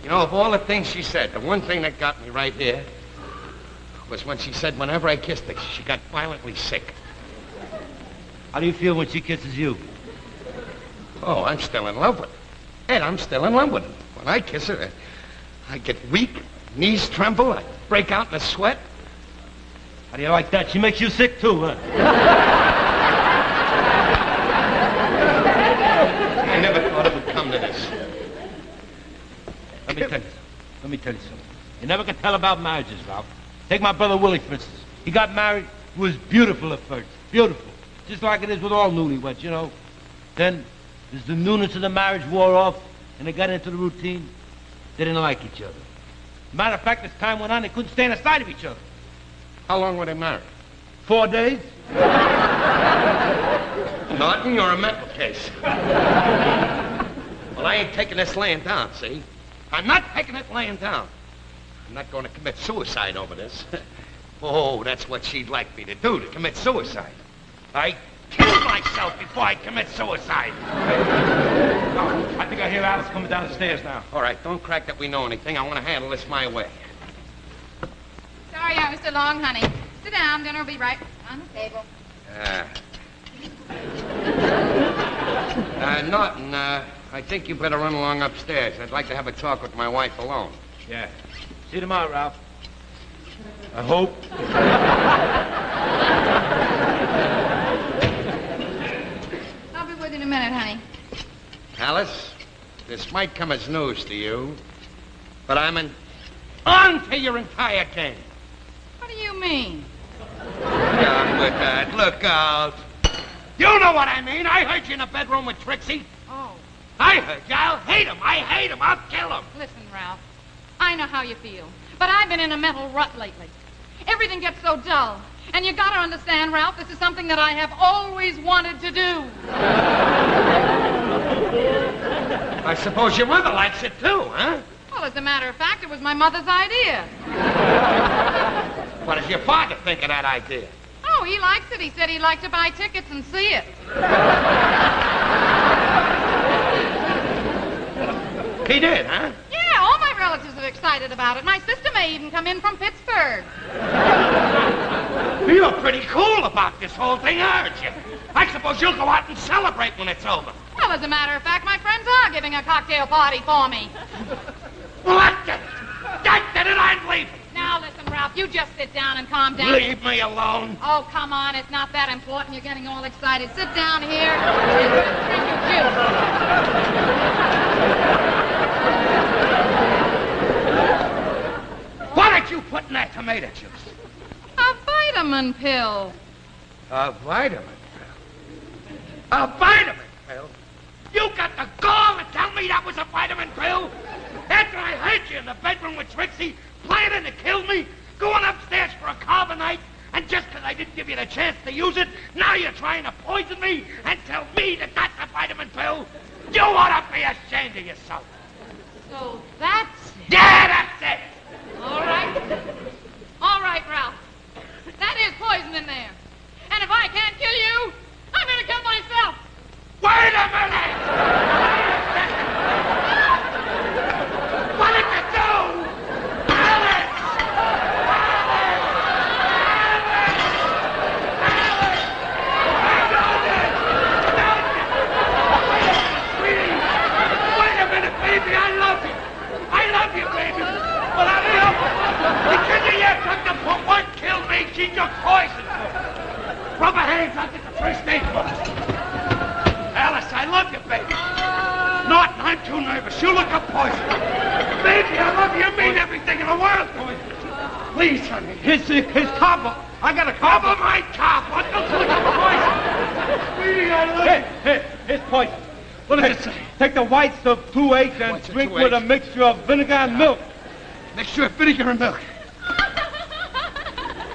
You know, of all the things she said, the one thing that got me right here was when she said whenever I kissed her, she got violently sick. How do you feel when she kisses you? Oh, I'm still in love with her. Ed, I'm still in love with her. When I kiss her, I get weak, knees tremble, I break out in a sweat. How do you like that? She makes you sick too, huh? I never thought it would come to this. Let me tell you something. You never can tell about marriages, Ralph. Take my brother Willie, for instance. He got married. It was beautiful at first. Beautiful. Just like it is with all newlyweds, you know. Then, as the newness of the marriage wore off and they got into the routine, they didn't like each other. Matter of fact, as time went on, they couldn't stand aside of each other. How long were they married? 4 days. Norton, you're a mental case. Well, I ain't taking this laying down, see? I'm not taking it laying down. I'm not going to commit suicide over this. Oh, that's what she'd like me to do, to commit suicide. I kill myself before I commit suicide. Oh, I think I hear Alice coming down the stairs now. All right, don't crack that we know anything. I want to handle this my way. Sorry I was so long, honey. Sit down. Dinner will be right on the table. Norton, I think you better run along upstairs. I'd like to have a talk with my wife alone. Yeah. See you tomorrow, Ralph. I hope. I'll be with you in a minute, honey. Alice, this might come as news to you, but I'm on to your entire game. What do you mean? Down with that. Look out. You know what I mean. I heard you in the bedroom with Trixie. Oh. I heard you. I'll hate him. I hate him. I'll kill him. Listen, Ralph, I know how you feel, but I've been in a mental rut lately. Everything gets so dull. And you gotta understand, Ralph, this is something that I have always wanted to do. I suppose your mother likes it too, huh? Well, as a matter of fact, it was my mother's idea. What does your father think of that idea? Oh, he likes it. He said he'd like to buy tickets and see it. He did, huh? Yeah, all my relatives are excited about it. My sister may even come in from Pittsburgh. You're pretty cool about this whole thing, aren't you? I suppose you'll go out and celebrate when it's over. Well, as a matter of fact, my friends are giving a cocktail party for me. Well, I did it. I did it. I'm leaving. Now, listen, Ralph, you just sit down and calm down. Leave me alone. Oh, come on. It's not that important. You're getting all excited. Sit down here and drink your juice. What did you put in that tomato juice? A vitamin pill. A vitamin pill? A vitamin pill? You got the gall to tell me that was a vitamin pill? After I heard you in the bedroom with Trixie, planning to kill me, going upstairs for a carbonite, and just because I didn't give you the chance to use it, now you're trying to poison me and tell me that that's a vitamin pill? You ought to be ashamed of yourself. So that's it. Yeah, that's it. All right. All right, Ralph. That is poison in there. And if I can't kill you, I'm going to kill myself. Wait a minute! What did you do? Alice! Sweetie! Wait a minute, baby! I love you! I love you, baby! Well, I love you! Because you took the put one killed me, she took poison. Rub her hands, I'll get the first aid book. Alice, I love you, baby. Norton, I'm too nervous. You look up poison. Baby, I love you. You mean everything in the world to me. Please, honey. His copper. I got a copper. Cover my top. What the look up poison? Sweetie, I love you. Here's poison. What does it say? Take the whites of 2 eggs and drink with a mixture of vinegar and milk. Mixture of vinegar and milk.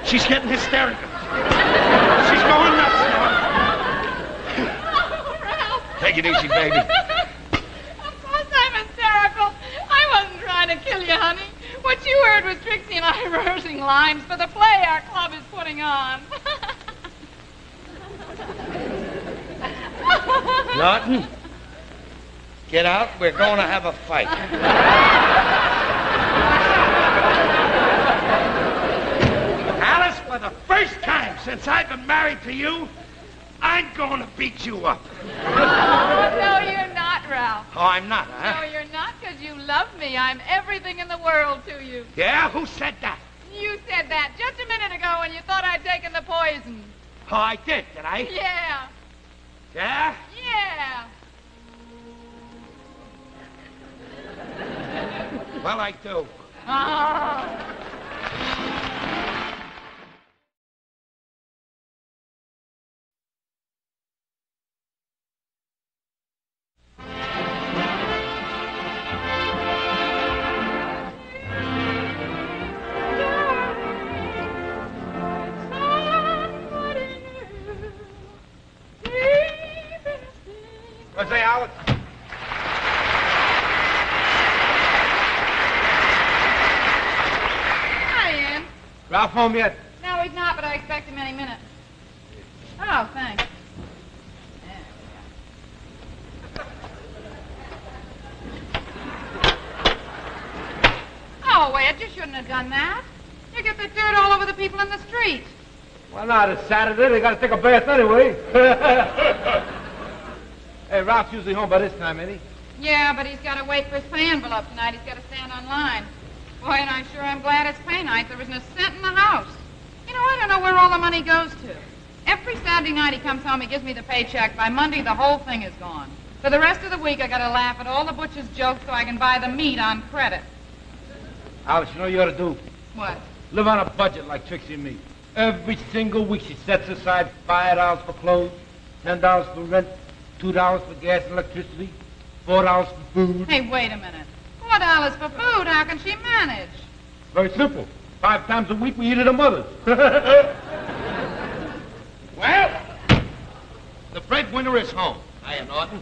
She's getting hysterical. She's going nuts now. Oh, Ralph. Take it easy, baby. Of course I'm hysterical. I wasn't trying to kill you, honey. What you heard was Trixie and I rehearsing lines for the play our club is putting on. Norton, get out. We're going to have a fight. Alice, for the first time since I've been married to you, I'm going to beat you up. Oh, no, you're not, Ralph. Oh, I'm not, huh? No, you're not, because you love me. I'm everything in the world to you. Yeah? Who said that? You said that just a minute ago when you thought I'd taken the poison. Oh, I did I? Yeah. Yeah? Yeah. Well, I do. Oh. What's that, Alice? Hi, Ian. Ralph home yet? No, he's not, but I expect him any minute. Oh, thanks. Oh, Ed, you shouldn't have done that. You get the dirt all over the people in the street. Well, not it's Saturday. They got to take a bath anyway. Hey, Ralph's usually home by this time, ain't he? Yeah, but he's got to wait for his pay envelope tonight. He's got to stand on line. Boy, and I sure am glad it's pay night. There isn't a cent in the house. You know, I don't know where all the money goes to. Every Saturday night he comes home, he gives me the paycheck. By Monday, the whole thing is gone. For the rest of the week, I got to laugh at all the butcher's jokes so I can buy the meat on credit. Alice, you know what you ought to do? What? Live on a budget like Trixie and me. Every single week she sets aside $5 for clothes, $10 for rent, $2 for gas and electricity, $4 for food. Hey, wait a minute. $4 for food? How can she manage? Very simple. 5 times a week we eat at her mother's. Well, the breadwinner is home. Hiya, Norton.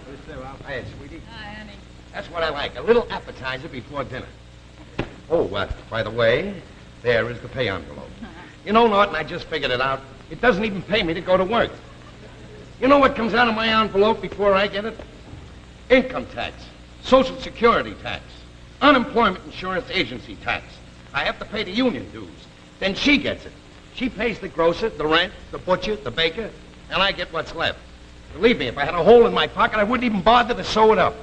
Hiya, sweetie. Hi, honey. That's what I like, a little appetizer before dinner. Oh, by the way, there is the pay envelope. You know, Norton, I just figured it out. It doesn't even pay me to go to work. You know what comes out of my envelope before I get it? Income tax, Social Security tax, unemployment insurance agency tax. I have to pay the union dues. Then she gets it. She pays the grocer, the rent, the butcher, the baker, and I get what's left. Believe me, if I had a hole in my pocket, I wouldn't even bother to sew it up.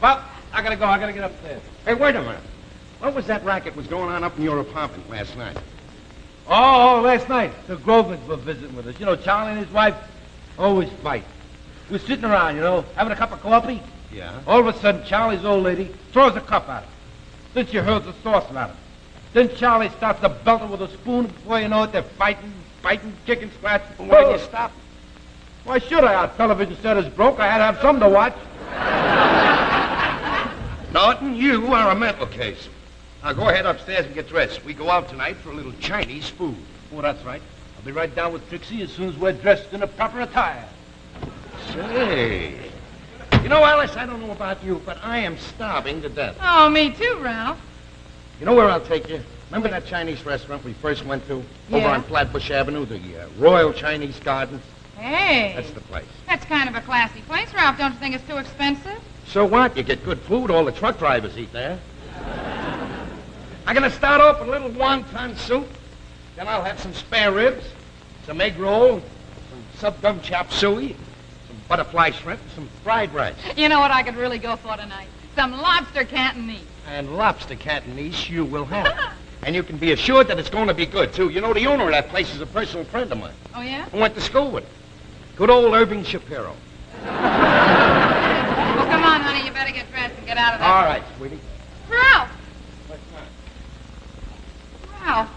Well, I gotta go. I gotta get upstairs. Hey, wait a minute. What was that racket was going on up in your apartment last night? Oh, last night, the Grovens were visiting with us. You know, Charlie and his wife always fight. We're sitting around, you know, having a cup of coffee. Yeah? All of a sudden, Charlie's old lady throws a cup at him. Then she hurls a saucer at him. Then Charlie starts to belt her with a spoon. Before you know it, they're fighting, biting, kicking, scratching. Why did you stop? Why should I? Our television set is broke. I had to have something to watch. Norton, you are a mental case. Now go ahead upstairs and get dressed. We go out tonight for a little Chinese food. Oh, that's right. I'll be right down with Trixie as soon as we're dressed in a proper attire. Say, you know, Alice, I don't know about you, but I am starving to death. Oh, me too, Ralph. You know where I'll take you? Remember that Chinese restaurant we first went to? Over Yeah. on Flatbush Avenue, the Royal Chinese Gardens? Hey. That's the place. That's kind of a classy place, Ralph. Don't you think it's too expensive? So what? You get good food. All the truck drivers eat there. I'm going to start off with a little wonton soup. Then I'll have some spare ribs, some egg roll, some sub-gum chop suey, some butterfly shrimp, and some fried rice. You know what I could really go for tonight? Some lobster cantonese. And lobster cantonese you will have. And you can be assured that it's going to be good, too. You know, the owner of that place is a personal friend of mine. Oh, yeah? I went to school with him. Good old Irving Shapiro. Well, come on, honey. You better get dressed and get out of there. All right, sweetie. Ralph! What's that? Ralph,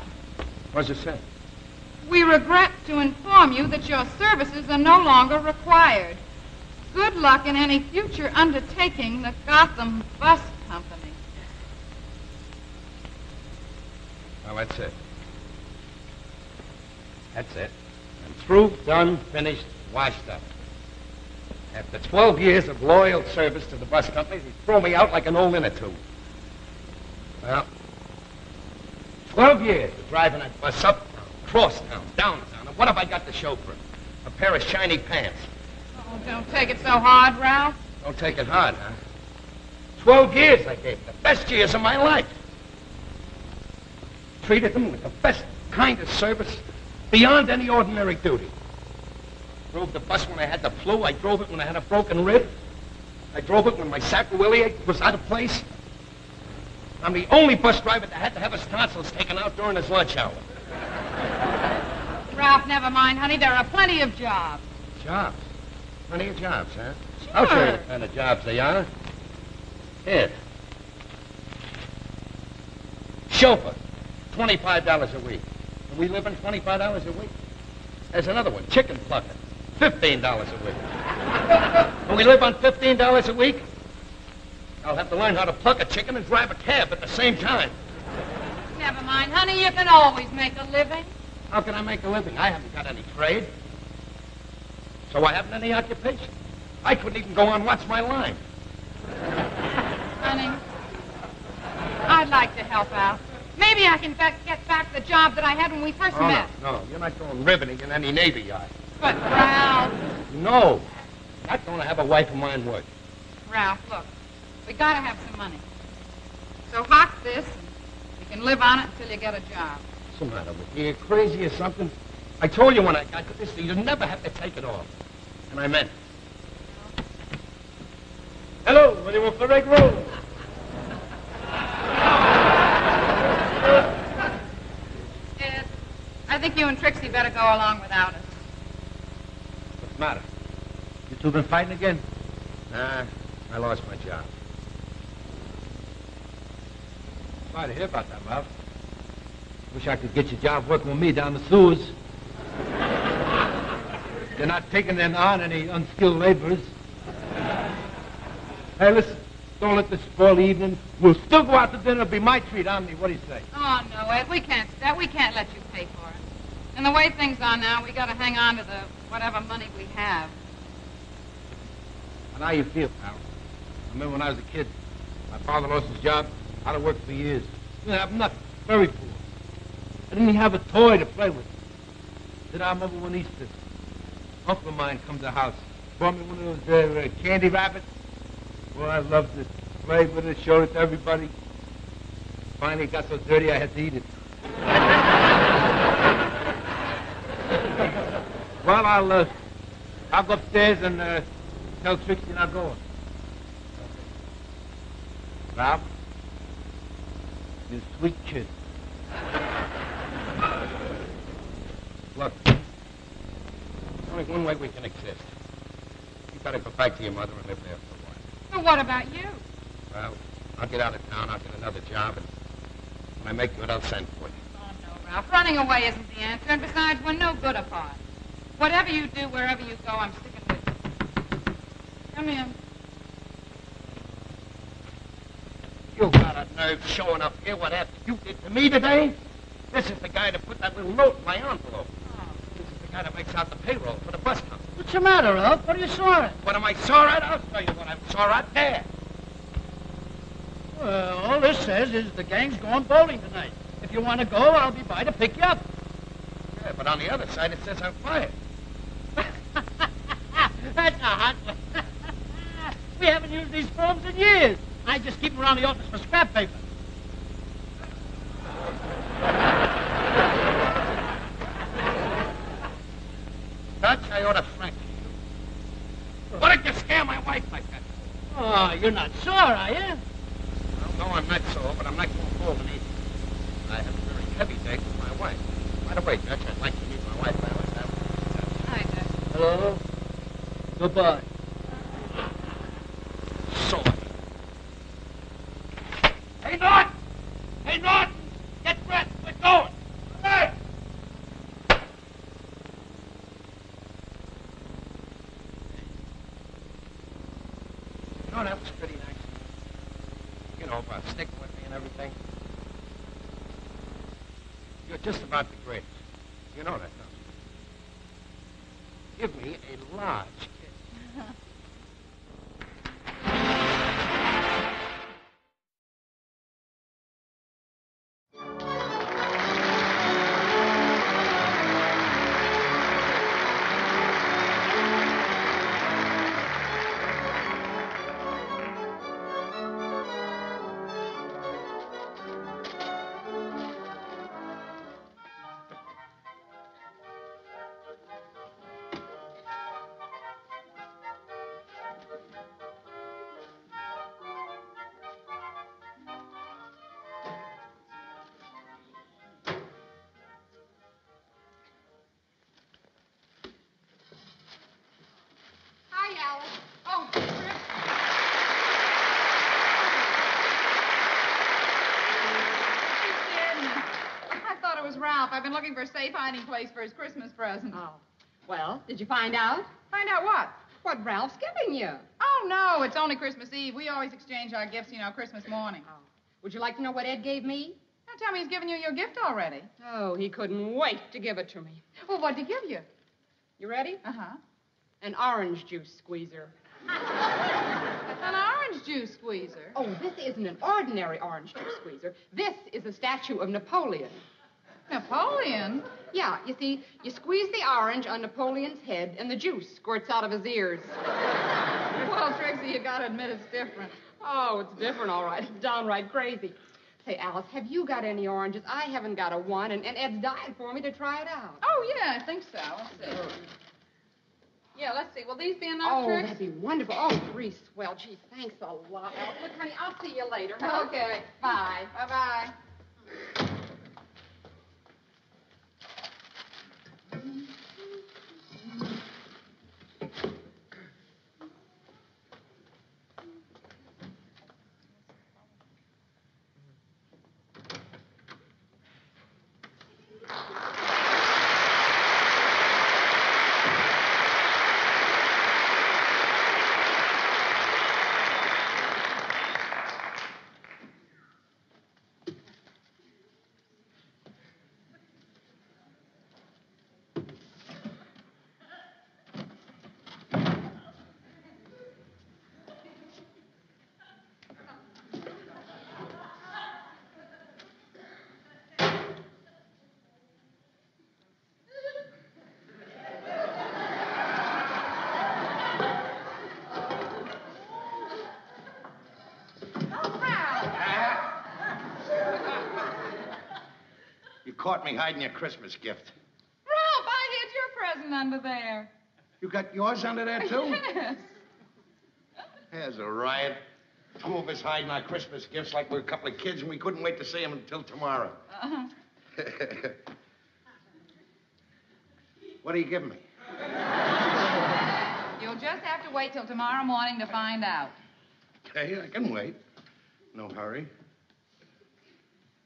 What's it say? we regret to inform you that your services are no longer required. Good luck in any future undertaking the Gotham Bus Company. Well, that's it. That's it. I'm through, done, finished, washed up. After 12 years of loyal service to the bus company, they throw me out like an old inner tube. Well, 12 years of driving that bus uptown, crosstown, downtown, and what have I got to show for it? A pair of shiny pants. Oh, don't take it so hard, Ralph. Don't take it hard, huh? 12 years I gave them, the best years of my life. Treated them with the best kind of service beyond any ordinary duty. Drove the bus when I had the flu. I drove it when I had a broken rib. I drove it when my sacroiliac was out of place. I'm the only bus driver that had to have his tonsils taken out during his lunch hour. Ralph, never mind, honey. There are plenty of jobs. Jobs? Plenty of jobs, huh? Sure. I'll show you the kind of jobs they are. Here. Chauffeur, $25 a week. And we live on $25 a week. There's another one, chicken plucker, $15 a week. And we live on $15 a week? I'll have to learn how to pluck a chicken and drive a cab at the same time. Never mind, honey. You can always make a living. How can I make a living? I haven't got any trade. So I haven't any occupation. I couldn't even go on What's My Line. Honey, I'd like to help out. Maybe I can get back the job that I had when we first met. No, you're not going riveting in any Navy yard. But, Ralph... No, not going to have a wife of mine work. Ralph, look, we got to have some money. So hock this, and you can live on it until you get a job. What's the matter with you? You're crazy or something? I told you when I got to this thing, you'd never have to take it off. And I meant it. Hello, what do you want for egg roll? Ed, I think you and Trixie better go along without us. What's the matter? You two been fighting again? Nah, I lost my job. Sorry to hear about that, Ralph. Wish I could get your job working with me down the sewers. They're not taking on any unskilled laborers. Hey, listen, don't let this spoil the evening. We'll still go out to dinner. It'll be my treat, Omni. What do you say? Oh, no, Ed, we can't let you pay for it. And the way things are now, we got to hang on to the whatever money we have. And how you feel, pal? I remember when I was a kid, my father lost his job. I'd have worked for years. Didn't have nothing. Very poor. I didn't even have a toy to play with. Then I remember one Easter, uncle of mine come to the house, brought me one of those candy rabbits. Boy, I loved it. Played with it, showed it to everybody. Finally, it got so dirty I had to eat it. Well, I'll go upstairs and tell Trixie you're not going. Ralph, you sweet kid. Look, there's only one way we can exist. You better go back to your mother and live there for a while. But what about you? Well, I'll get out of town, I'll get another job, and when I make good, I'll send for you. Oh, no, Ralph. Running away isn't the answer, and besides, we're no good apart. Whatever you do, wherever you go, I'm sticking with you. Come in. You got a nerve showing up here what after you did to me today? This is the guy that put that little note in my envelope. This is the guy that makes out the payroll for the bus company. What's the matter, Ralph? What are you sore at? What am I sore at? I'll tell you what I'm sore at. There. Well, all this says is the gang's going bowling tonight. If you want to go, I'll be by to pick you up. Yeah, but on the other side it says I'm fired. That's a hot one. We haven't used these forms in years. I just keep them around the office for scrap paper. Dutch, I ought to frank you. What did you scare my wife like that? Oh, you're not sore, are you? Well, no, I'm not sore, but I'm not going forward either. I have a very heavy day with my wife. By the way, Dutch, I'd like to meet my wife. I always have. Hi, Dutch. Hello? Goodbye. So. Hey, Norton! Hey, Norton! Get dressed. We're going. Hey! You know, that was pretty nice. You know, about sticking with me and everything. You're just about the greatest. You know that, don't you? Give me a large kiss. Ralph. I've been looking for a safe hiding place for his Christmas present. Oh. Well, did you find out? Find out what? What Ralph's giving you. Oh, no, it's only Christmas Eve. We always exchange our gifts, Christmas morning. Oh. Would you like to know what Ed gave me? Don't tell me he's given you your gift already. Oh, he couldn't wait to give it to me. Well, what'd he give you? You ready? Uh-huh. An orange juice squeezer. An orange juice squeezer? Oh, this isn't an ordinary orange juice squeezer. This is a statue of Napoleon. Napoleon? Yeah, you see, you squeeze the orange on Napoleon's head, and the juice squirts out of his ears. Well, Trixie, you gotta admit it's different. Oh, it's different, all right. It's downright crazy. Say, Alice, have you got any oranges? I haven't got a one, and Ed's dying for me to try it out. Oh, yeah, I think so. Let's see. Yeah, let's see. Will these be enough, Trix? Oh, that'd be wonderful. Oh, 3 swell. Gee, thanks a lot, Alice. Look, honey, I'll see you later. Huh? Okay. Bye. Bye-bye. You caught me hiding your Christmas gift. Ralph, I hid your present under there. You got yours under there, too? Yes. There's a riot. 2 of us hiding our Christmas gifts like we're a couple of kids, and we couldn't wait to see them until tomorrow. Uh-huh. What are you giving me? You'll just have to wait till tomorrow morning to find out. Okay, I can wait. No hurry.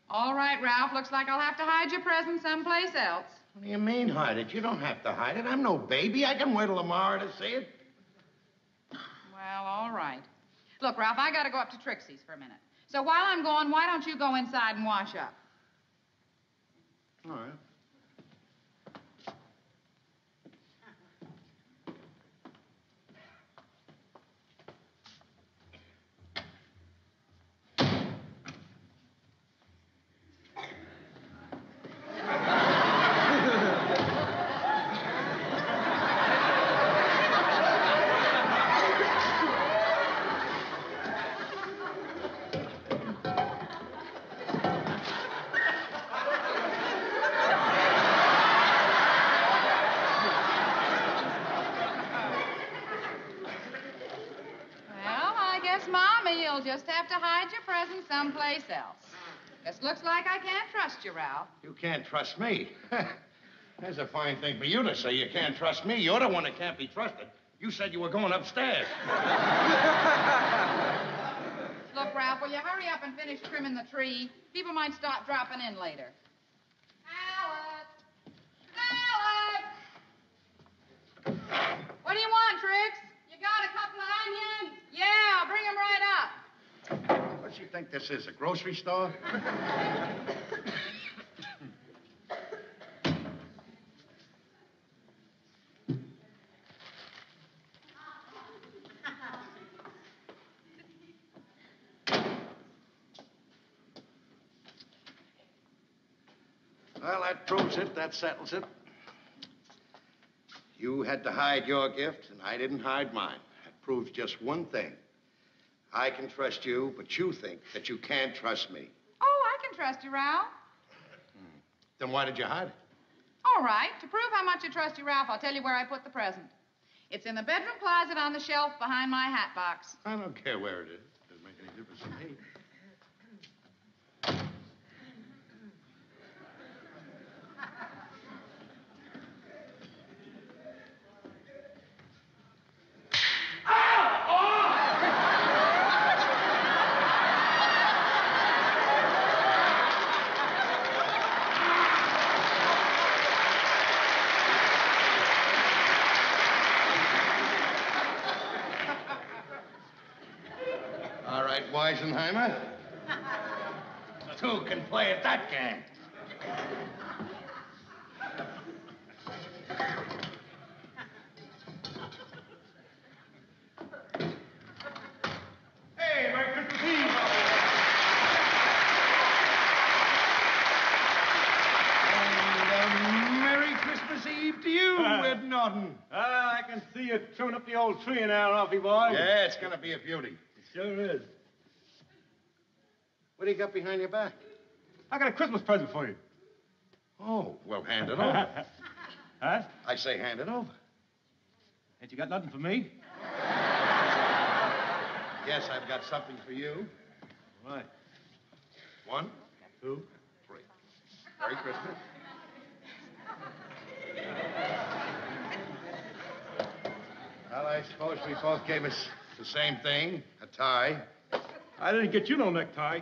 All right, Ralph. Looks like I'll have to hide your present someplace else. What do you mean, hide it? You don't have to hide it. I'm no baby. I can wait till tomorrow to see it. Well, all right. Look, Ralph, I got to go up to Trixie's for a minute. So while I'm gone, why don't you go inside and wash up? All right. You'll just have to hide your present someplace else. This looks like I can't trust you, Ralph. You can't trust me. There's a fine thing for you to say you can't trust me. You're the one that can't be trusted. You said you were going upstairs. Look, Ralph, will you hurry up and finish trimming the tree? People might start dropping in later. Alice! What do you want, Trix? You got a couple of onions? Yeah, bring them right up. What do you think this is, a grocery store? Well, that proves it. That settles it. You had to hide your gift, and I didn't hide mine. That proves just one thing. I can trust you, but you think that you can't trust me. Oh, I can trust you, Ralph. Then why did you hide it? All right. To prove how much I trust you, Ralph, I'll tell you where I put the present. It's in the bedroom closet on the shelf behind my hat box. I don't care where it is. Doesn't make any difference to me. All right, Weisenheimer. Two can play at that game. Hey, Merry Christmas Eve. And Merry Christmas Eve to you, Ed Norton. I can see you trimming up the old tree now, Ralphie boy. Yeah, it's going to be a beauty. It sure is. What do you got behind your back? I got a Christmas present for you. Oh, well, hand it over. Huh? I say hand it over. Ain't you got nothing for me? Yes, I've got something for you. Right. 1, 2, 3. Merry Christmas. Well, I suppose we both gave us the same thing, a tie. I didn't get you no necktie.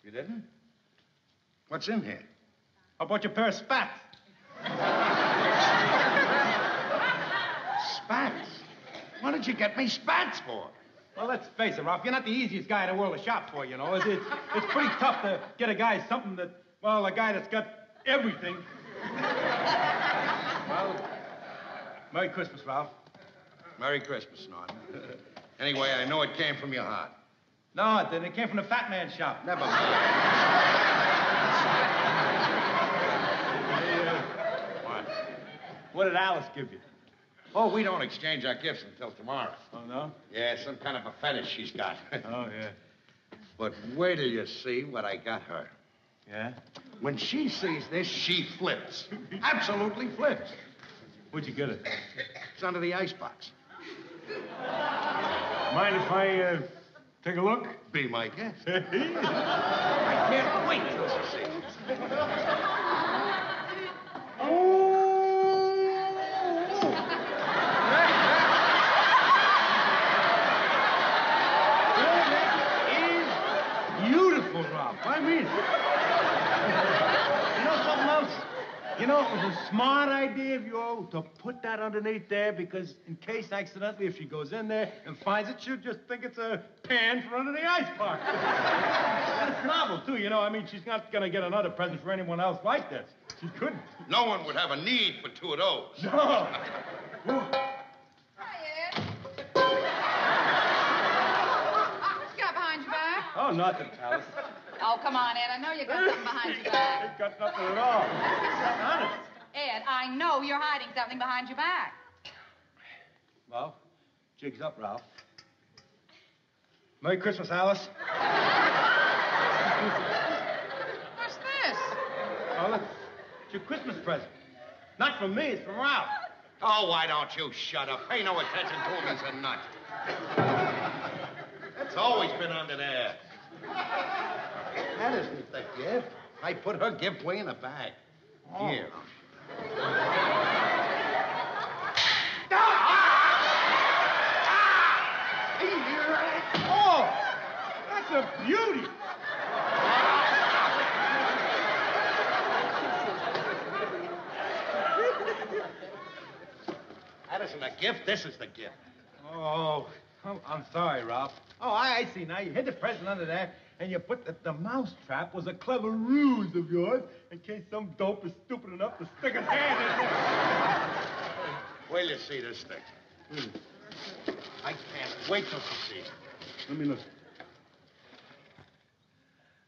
You didn't? What's in here? How about your pair of spats? Spats? What did you get me spats for? Well, let's face it, Ralph, you're not the easiest guy in the world to shop for, you know. It's pretty tough to get a guy something that, well, a guy that's got everything. Well, Merry Christmas, Ralph. Merry Christmas, Norton. Anyway, I know it came from your heart. No, it didn't. It came from the fat man's shop. Never mind. What did Alice give you? Oh, we don't exchange our gifts until tomorrow. Oh, no? Yeah, some kind of a fetish she's got. Oh, yeah. But wait till you see what I got her. Yeah? When she sees this, she flips. Absolutely flips. Where'd you get it? It's under the icebox. Mind if I take a look? Be my guest. I can't wait till she sees it. Beautiful, Ralph. I mean, you know something else? You know, it was a smart idea of yours to put that underneath there because in case accidentally if she goes in there and finds it, she'll just think it's a pan for under the icebox. And it's novel, too, you know. I mean, she's not going to get another present for anyone else like this. She couldn't. No one would have a need for two of those. No. Hi, Ed. What you got behind your back? Oh, nothing, Alice. Oh, come on, Ed. I know you got something behind your back. Ain't got nothing at all. Honest. Ed, I know you're hiding something behind your back. Well, jig's up, Ralph. Merry Christmas, Alice. What's this? Oh, look. It's your Christmas present. Not from me, it's from Ralph. Oh, why don't you shut up? Pay no attention to him. He's a nut. That's always been under there. That isn't the gift. I put her gift way in the bag. Oh. Here. Oh, that's a beauty. That isn't a gift. This is the gift. Oh, I'm sorry, Ralph. Oh, I see now. You hid the present under there, and you put the mouse trap was a clever ruse of yours in case some dope is stupid enough to stick his hand in there. Wait till you see this thing. I can't wait till she sees it. Let me look.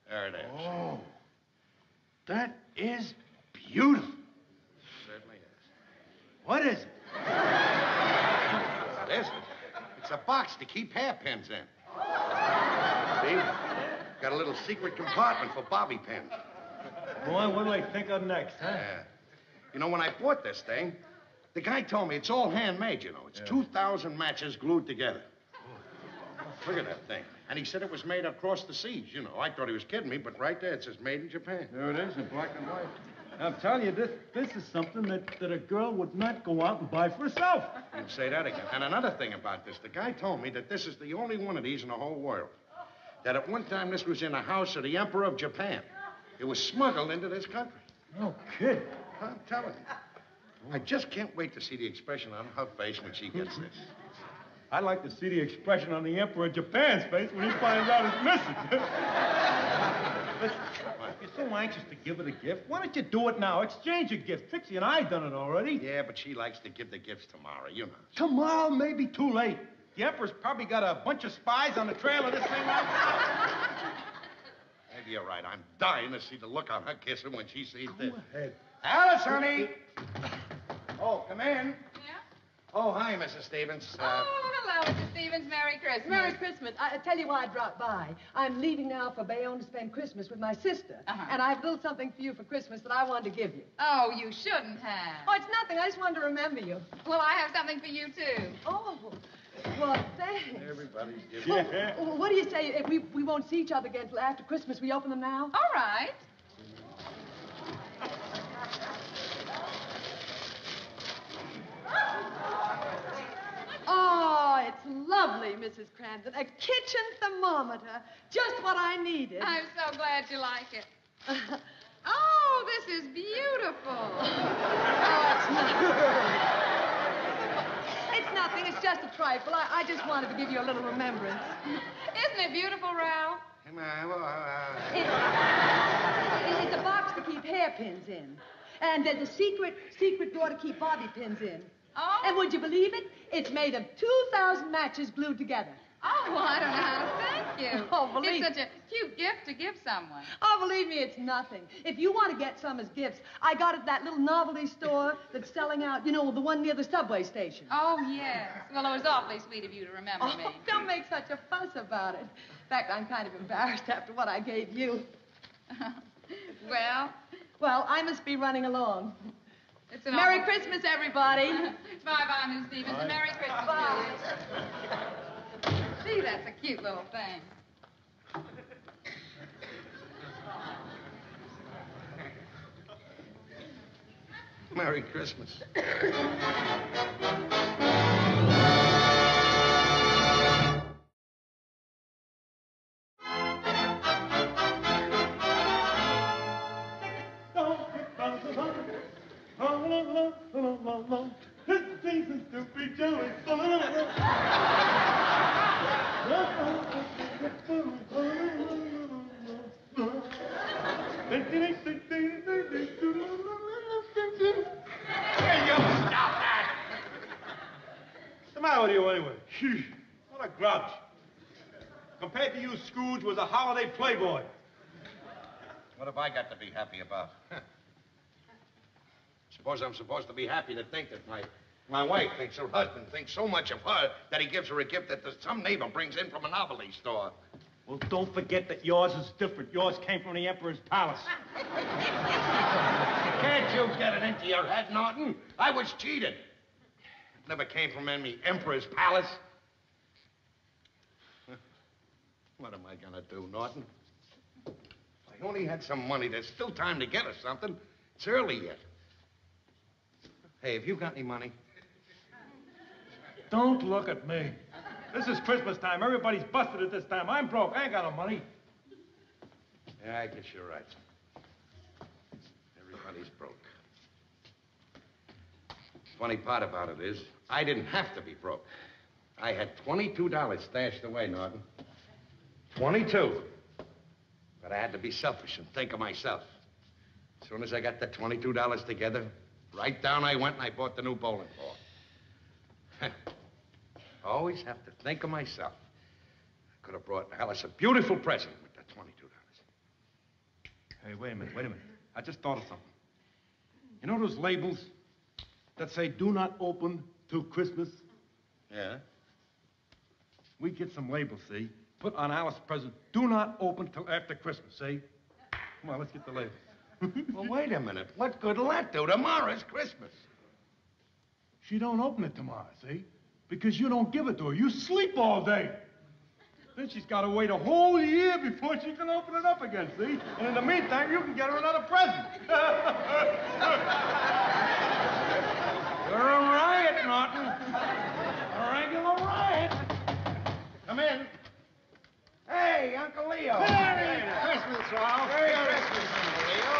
There it is. Oh. That is beautiful. Certainly is. What is it? What is it? It's a box to keep hairpins in. See? Got a little secret compartment for bobby pins. Boy, what do I think of next, huh? Yeah. You know, when I bought this thing, the guy told me it's all handmade, you know. It's 2,000 matches glued together. Look at that thing. And he said it was made across the seas, you know. I thought he was kidding me, but right there it says made in Japan. There it is, in black and white. I'm telling you, this is something that a girl would not go out and buy for herself. You say that again. And another thing about this, the guy told me that this is the only one of these in the whole world. That at one time this was in the house of the Emperor of Japan. It was smuggled into this country. No kid. I'm telling you. I just can't wait to see the expression on her face when she gets this. I'd like to see the expression on the Emperor of Japan's face when he finds out it's missing. Listen, if you're so anxious to give her a gift, why don't you do it now? Exchange a gift. Trixie and I done it already. Yeah, but she likes to give the gifts tomorrow, you know. Tomorrow may be too late. The Emperor's probably got a bunch of spies on the trail of this thing right now. Maybe you're right. I'm dying to see the look on her kissing when she sees this. Go ahead. Alice, honey! Oh, come in. Yeah? Oh, hi, Mrs. Stevens. Oh, hello, Mr. Stevens. Merry Christmas. Merry Christmas. I tell you why I dropped by. I'm leaving now for Bayonne to spend Christmas with my sister. And I have a little something for you for Christmas that I wanted to give you. Oh, you shouldn't have. Oh, it's nothing. I just wanted to remember you. Well, I have something for you, too. Oh, well, thanks. Everybody's giving Oh, what do you say if we won't see each other again until after Christmas? We open them now? All right. Oh, it's lovely, Mrs. Cranston. A kitchen thermometer. Just what I needed. I'm so glad you like it. Oh, this is beautiful. It's nothing. It's just a trifle. I just wanted to give you a little remembrance. Isn't it beautiful, Ralph? It's a box to keep hairpins in. And there's a secret drawer to keep bobby pins in. Oh. And would you believe it? It's made of 2,000 matches glued together. Oh, well, I don't know how to thank you. Oh, believe It's such a cute gift to give someone. Oh, believe me, it's nothing. If you want to get some as gifts, I got it at that little novelty store that's selling out, you know, the one near the subway station. Oh, yes. Well, it was awfully sweet of you to remember me. Don't make such a fuss about it. In fact, I'm kind of embarrassed after what I gave you. Well, I must be running along. it's an Merry awful- Christmas, everybody. Bye-bye, Miss Stevens. Bye. Merry Christmas, Bye. See, that's a cute little thing. Merry Christmas. This season's to be joyful. Hey, you stop that! What's the matter with you anyway? What a grouch. Compared to you, Scrooge was a holiday playboy. What have I got to be happy about? Suppose I'm supposed to be happy to think that my wife thinks her husband thinks so much of her that he gives her a gift that some neighbor brings in from a novelty store. Well, don't forget that yours is different. Yours came from the Emperor's palace. Can't you get it into your head, Norton? I was cheated. It never came from any Emperor's palace. What am I going to do, Norton? If I only had some money, there's still time to get us something. It's early yet. Hey, have you got any money? Don't look at me. This is Christmas time. Everybody's busted at this time. I'm broke. I ain't got no money. Yeah, I guess you're right. Everybody's broke. Funny part about it is, I didn't have to be broke. I had $22 stashed away, Norton. 22. But I had to be selfish and think of myself. As soon as I got the $22 together, right down I went and I bought the new bowling ball. Always have to think of myself. I could have brought Alice a beautiful present with that $22. Hey, wait a minute. I just thought of something. You know those labels that say do not open till Christmas? Yeah? We get some labels, see? Put on Alice's present, do not open till after Christmas, see? Come on, let's get the labels. Well, wait a minute. What good'll that do? Tomorrow's Christmas. She don't open it tomorrow, see? Because you don't give it to her. You sleep all day. Then she's got to wait a whole year before she can open it up again, see? And in the meantime, you can get her another present. You're a riot, Norton. A regular riot. Come in. Hey, Uncle Leo. Merry Christmas, Ralph. Merry Christmas, Uncle Leo.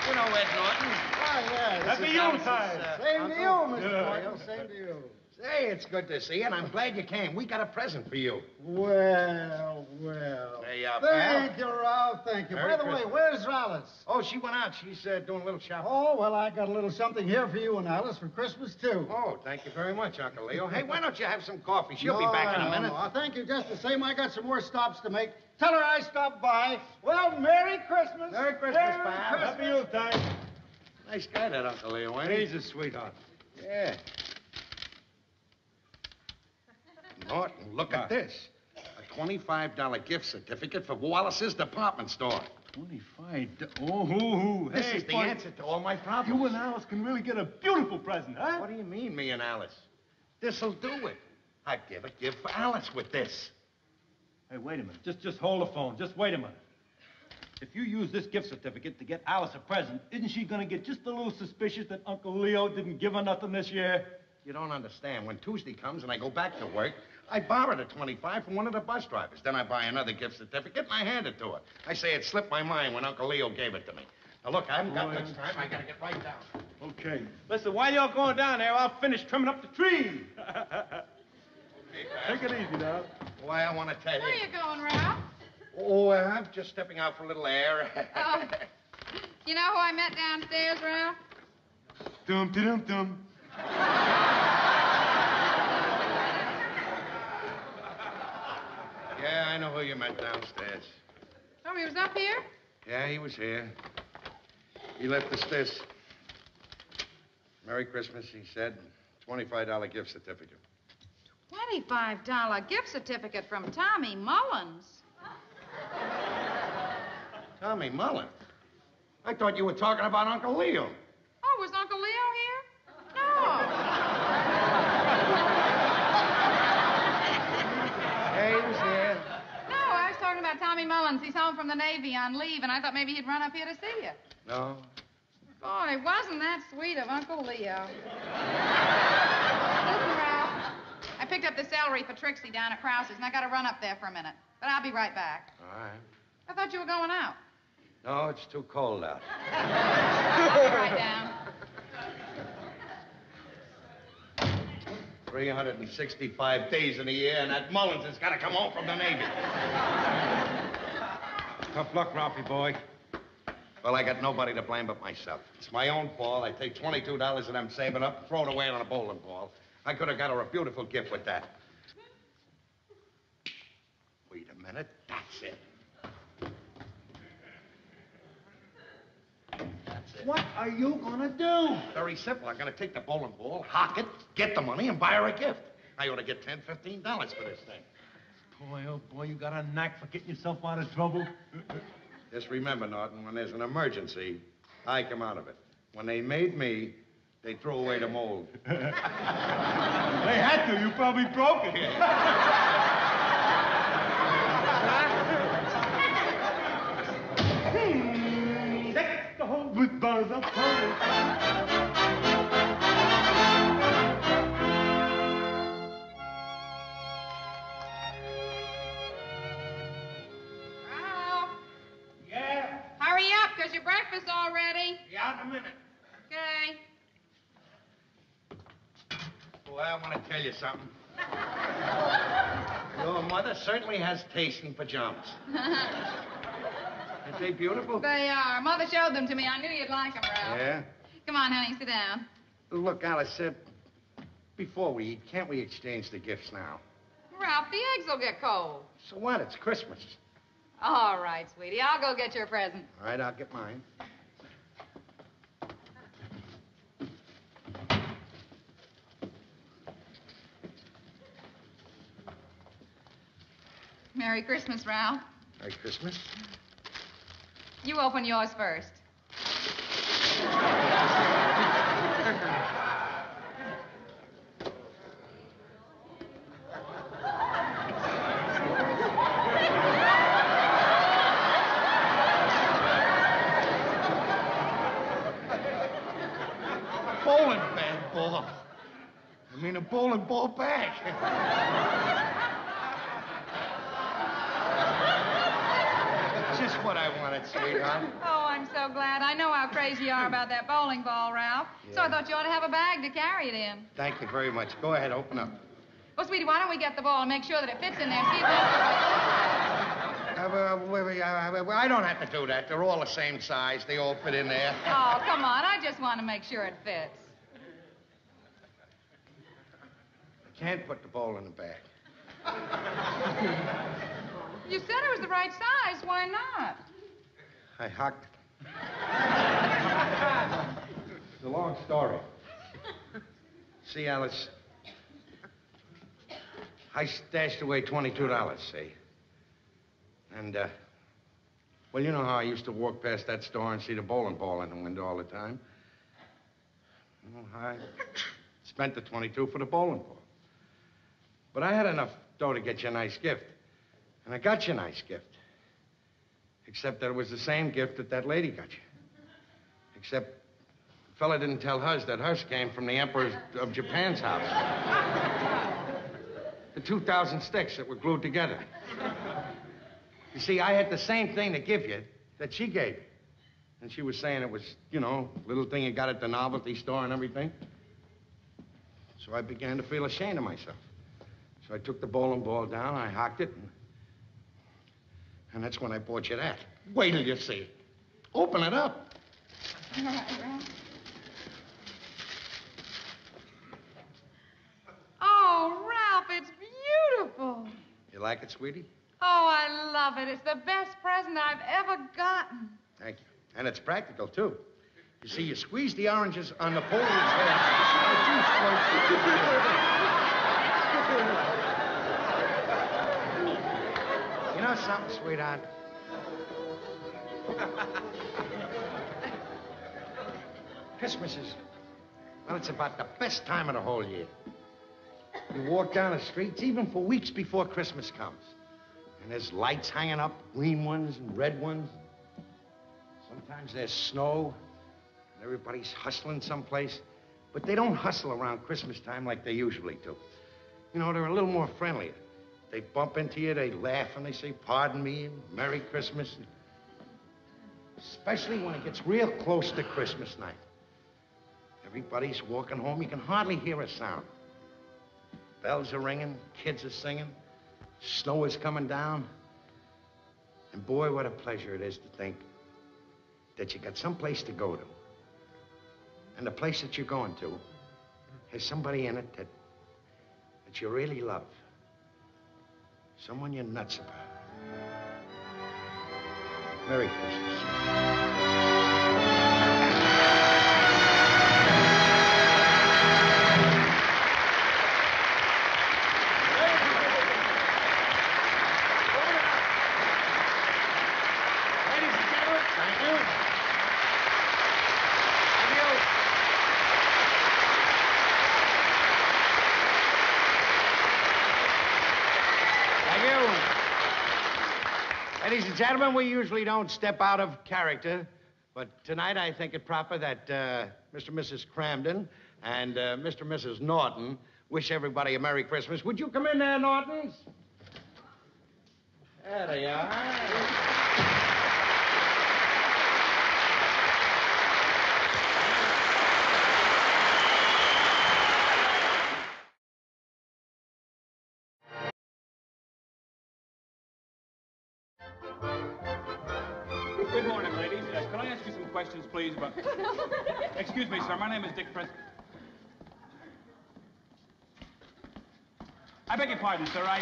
You know Ed Norton. Oh, yeah. Happy Yuletide. Same to you, Mr. Doyle. Same to you. Say, it's good to see you, and I'm glad you came. We got a present for you. Well. Hey, pal. Thank you, Ralph. Thank you. Merry By the way, Christmas. where's Alice? Oh, she went out. She's doing a little shopping. Oh, well, I got a little something here for you and Alice for Christmas, too. Oh, thank you very much, Uncle Leo. Hey, why don't you have some coffee? She'll be back in a minute. No, thank you just the same. I got some more stops to make. Tell her I stopped by. Well, Merry Christmas. Merry Christmas, pal. Happy Yuletide. Nice guy, that Uncle Leo, ain't he? He's a sweetheart. Yeah. Norton, look at this. A $25 gift certificate for Wallace's department store. 25. Oh, This hey, is the fun. answer to all my problems. You and Alice can really get a beautiful present, huh? What do you mean, me and Alice? This'll do it. I'd give a gift for Alice with this. Hey, wait a minute. Just hold the phone. Just wait a minute. If you use this gift certificate to get Alice a present, isn't she going to get just a little suspicious that Uncle Leo didn't give her nothing this year? You don't understand. When Tuesday comes and I go back to work, I borrow the 25 from one of the bus drivers. Then I buy another gift certificate and I hand it to her. I say it slipped my mind when Uncle Leo gave it to me. Now, look, I haven't got much time. I got to get right down. Okay. Listen, while y'all going down there, I'll finish trimming up the trees. Take it easy now. Why, I want to tell Where are you going, Ralph? Oh, I'm just stepping out for a little air. You know who I met downstairs, Ralph? Dum-de-dum-dum. Yeah, I know who you met downstairs. Oh, he was up here? Yeah, he was here. He left us this. Merry Christmas, he said. $25 gift certificate. $25 gift certificate from Tommy Mullins. Tommy Mullen? I thought you were talking about Uncle Leo. Oh, was Uncle Leo here? No. Yeah, he was here. No, I was talking about Tommy Mullins. He's home from the Navy on leave, and I thought maybe he'd run up here to see you. No. Boy, wasn't that sweet of Uncle Leo. Listen, Ralph, I picked up the celery for Trixie down at Krause's, and I got to run up there for a minute. But I'll be right back. All right. I thought you were going out. No, it's too cold out. I'll be right down. 365 days in a year, and that Mullins has got to come home from the Navy. Tough luck, Ralphie boy. Well, I got nobody to blame but myself. It's my own fault. I take $22 that I'm saving up and throw it away on a bowling ball. I could have got her a beautiful gift with that. Wait a minute. That's it. That's it. What are you gonna do? Very simple. I'm going to take the bowling ball, hock it, get the money, and buy her a gift. I ought to get $10, $15 for this thing. Boy, oh boy, you got a knack for getting yourself out of trouble. Just remember, Norton, when there's an emergency, I come out of it. When they made me, they threw away the mold. They had to. You probably broke it. Deck the hole with bars of Ralph, Yeah? hurry up, because your breakfast's all ready. Be out in a minute. Okay. Boy, I want to tell you something. Your mother certainly has taste in pajamas. Aren't they beautiful? They are. Mother showed them to me. I knew you'd like them, Ralph. Yeah? Come on, honey, sit down. Look, Alice, before we eat, can't we exchange the gifts now? Ralph, the eggs will get cold. So what? It's Christmas. All right, sweetie. I'll go get your present. All right, I'll get mine. Merry Christmas, Ralph. Merry Christmas. You open yours first. Bowling bag ball. I mean, a bowling ball bag. Just what I wanted, sweetheart. Oh, I'm so glad. I know how crazy you are about that bowling ball, Ralph. Yeah. So I thought you ought to have a bag to carry it in. Thank you very much. Go ahead, open up. Well, sweetie, why don't we get the ball and make sure that it fits in there? See if I don't have to do that. They're all the same size. They all fit in there. Oh, come on. I just want to make sure it fits. I can't put the ball in the bag. You said it was the right size. Why not? I hucked. It's a long story. See, Alice, I stashed away $22, see? And, well, you know how I used to walk past that store and see the bowling ball in the window all the time? Well, I spent the 22 for the bowling ball. But I had enough dough to get you a nice gift. And I got you a nice gift. Except that it was the same gift that lady got you. Except the fella didn't tell Hus that Hus came from the Emperor of Japan's house. The 2,000 sticks that were glued together. You see, I had the same thing to give you that she gave you. And she was saying it was, you know, little thing you got at the novelty store and everything. So I began to feel ashamed of myself. So I took the bowling ball down, I hocked it, and that's when I bought you that. Wait till you see it. Open it up. All right, Ralph. Oh, Ralph, it's beautiful. You like it, sweetie? Oh, I love it. It's the best present I've ever gotten. Thank you. And it's practical, too. You see, you squeeze the oranges on the pole of his head. You know something, sweetheart? Christmas is, well, it's about the best time of the whole year. You walk down the streets even for weeks before Christmas comes. And there's lights hanging up, green ones and red ones. Sometimes there's snow, and everybody's hustling someplace. But they don't hustle around Christmas time like they usually do. You know, they're a little more friendlier. They bump into you, they laugh, and they say, pardon me, and Merry Christmas. Especially when it gets real close to Christmas night. Everybody's walking home. You can hardly hear a sound. Bells are ringing, kids are singing, snow is coming down. And boy, what a pleasure it is to think that you got someplace to go to. And the place that you're going to has somebody in it that you really love. Someone you're nuts about. Merry Christmas. Ladies and gentlemen, we usually don't step out of character, but tonight I think it proper that Mr. and Mrs. Cramden and Mr. and Mrs. Norton wish everybody a Merry Christmas. Would you come in there, Nortons? There they are. Good morning, ladies. Can I ask you some questions, please, about... Excuse me, sir. My name is Dick Prescott. I beg your pardon, sir. I'd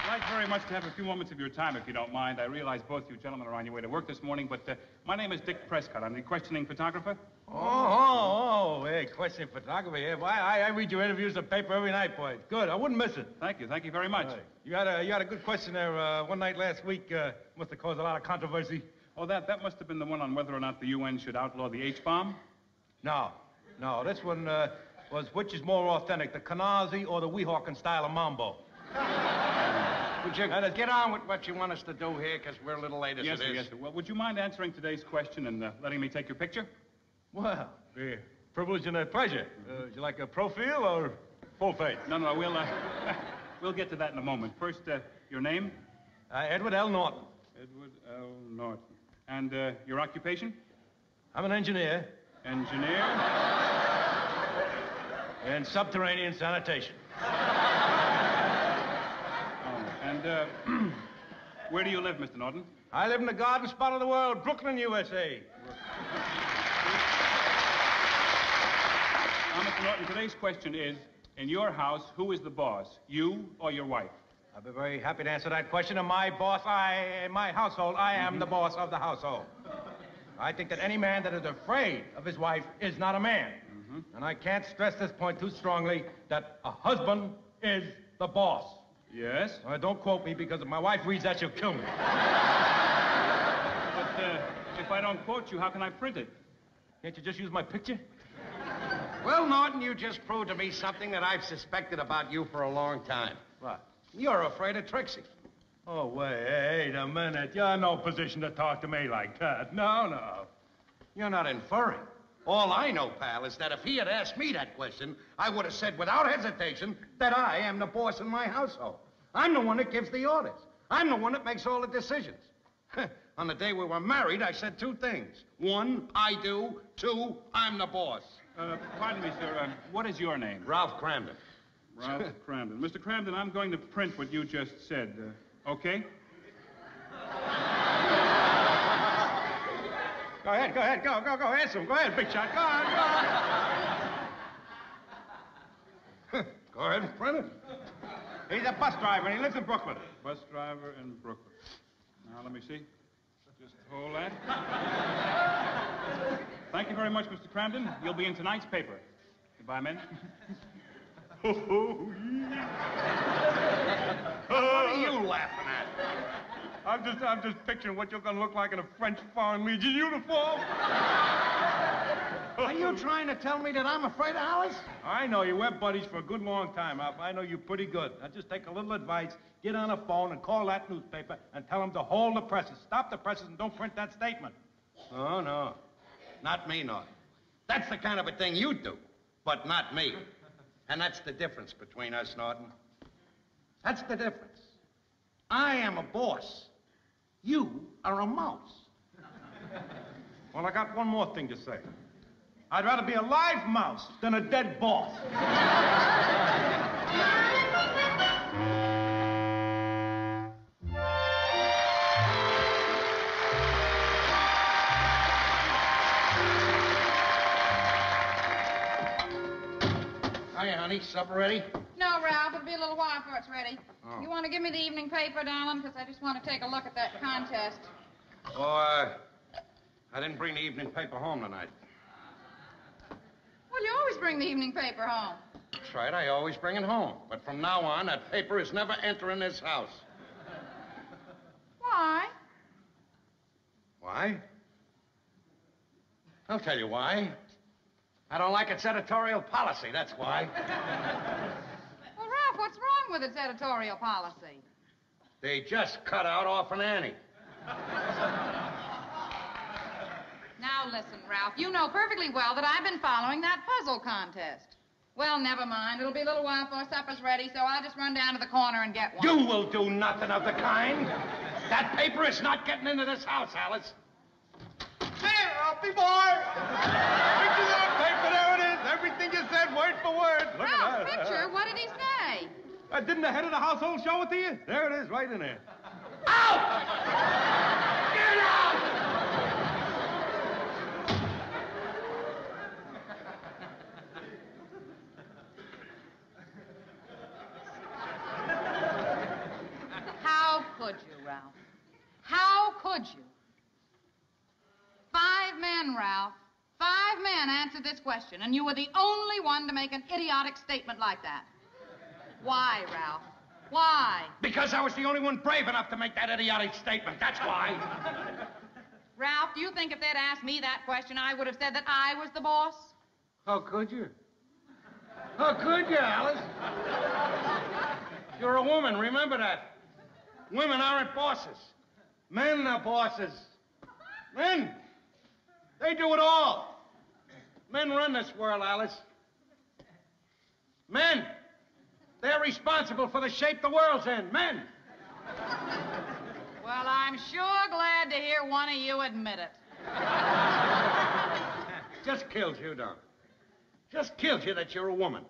like very much to have a few moments of your time, if you don't mind. I realize both you gentlemen are on your way to work this morning, but my name is Dick Prescott. I'm the questioning photographer. Hey, question photography here. Boy, I read your interviews in the paper every night, boy. Good, I wouldn't miss it. Thank you very much. Right. You had a good question there one night last week. Must have caused a lot of controversy. Oh, that must have been the one on whether or not the UN should outlaw the H-bomb? No, this one was which is more authentic, the Kanazi or the Weehawken style of Mambo? Would you get on with what you want us to do here, because we're a little late as Yes, it sir, is. yes, sir. Well, would you mind answering today's question and letting me take your picture? Well, privilege and a pleasure. Would you like a profile or full face? No, we'll get to that in a moment. First, your name? Edward L. Norton. Edward L. Norton. And your occupation? I'm an engineer. Engineer? In subterranean sanitation. And where do you live, Mr. Norton? I live in the garden spot of the world, Brooklyn, USA. Now, Mr. Norton, today's question is, in your house, who is the boss, you or your wife? I'll be very happy to answer that question. In my household, I am the boss of the household. I think that any man that is afraid of his wife is not a man. And I can't stress this point too strongly, that a husband is the boss. Yes? Don't quote me, because if my wife reads that, she'll kill me. But if I don't quote you, how can I print it? Can't you just use my picture? Well, Norton, you just proved to me something that I've suspected about you for a long time. What? You're afraid of Trixie. Oh, wait a minute. You're in no position to talk to me like that. No. You're not inferring. All I know, pal, is that if he had asked me that question, I would have said without hesitation that I am the boss in my household. I'm the one that gives the orders. I'm the one that makes all the decisions. On the day we were married, I said two things. One, I do. Two, I'm the boss. Pardon me, sir. What is your name? Ralph Cramden. Ralph Cramden. Mr. Cramden, I'm going to print what you just said. Okay? Go ahead. Go. Answer him. Go ahead, big shot. Go on. Go ahead and print it. He's a bus driver, and he lives in Brooklyn. Bus driver in Brooklyn. Now, let me see. Just hold that. Thank you very much, Mr. Cramden. You'll be in tonight's paper. Goodbye, men. What are you laughing at? I'm just picturing what you're going to look like in a French Foreign Legion uniform. Are you trying to tell me that I'm afraid of Alice? I know you. We're buddies for a good long time, Alf. I know you pretty good. Now just take a little advice, get on a phone and call that newspaper and tell them to hold the presses. Stop the presses and don't print that statement. Oh, no. Not me, Norton. That's the kind of a thing you do, but not me. And that's the difference between us, Norton. That's the difference. I am a boss. You are a mouse. Well, I got one more thing to say. I'd rather be a live mouse than a dead boss. Hiya, honey. Supper ready? No, Ralph, it'll be a little while before it's ready. Oh. You want to give me the evening paper, darling? Because I just want to take a look at that contest. Oh, I didn't bring the evening paper home tonight. Well, you always bring the evening paper home. That's right, I always bring it home. But from now on, that paper is never entering this house. Why? Why? I'll tell you why. I don't like its editorial policy, that's why. Well, Ralph, what's wrong with its editorial policy? They just cut out Orphan Annie. Now listen, Ralph, you know perfectly well that I've been following that puzzle contest. Well, never mind. It'll be a little while before supper's ready, so I'll just run down to the corner and get one. You will do nothing of the kind. That paper is not getting into this house, Alice. There, Ralphie boy! Picture that paper, there it is. Everything you said, word for word. Look Ralph, at that. picture, what did he say? Didn't the head of the household show it to you? There it is, right in there. Out! Get out! How could you, Ralph? How could you? 5 men, Ralph. 5 men man answered this question, and you were the only one to make an idiotic statement like that. Why, Ralph? Why? Because I was the only one brave enough to make that idiotic statement. That's why. Ralph, do you think if they'd asked me that question, I would have said that I was the boss? How could you? How could you, Alice? You're a woman, remember that. Women aren't bosses. Men are bosses. Men, they do it all. Men run this world, Alice. Men, they're responsible for the shape the world's in. Men. Well, I'm sure glad to hear one of you admit it. Just kills you, don't it? Just kills you that you're a woman.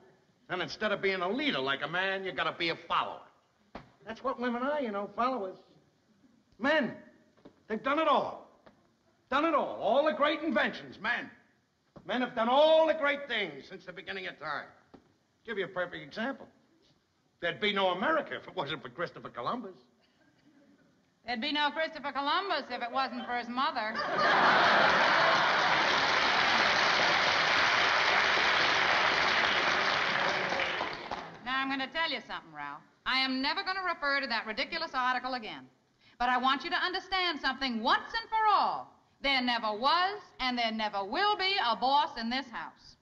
And instead of being a leader like a man, you gotta be a follower. That's what women are, you know, followers. Men, they've done it all. Done it all. All the great inventions, men. Men have done all the great things since the beginning of time. Give you a perfect example. There'd be no America if it wasn't for Christopher Columbus. There'd be no Christopher Columbus if it wasn't for his mother. Now, I'm going to tell you something, Ralph. I am never going to refer to that ridiculous article again. But I want you to understand something once and for all. There never was and there never will be a boss in this house.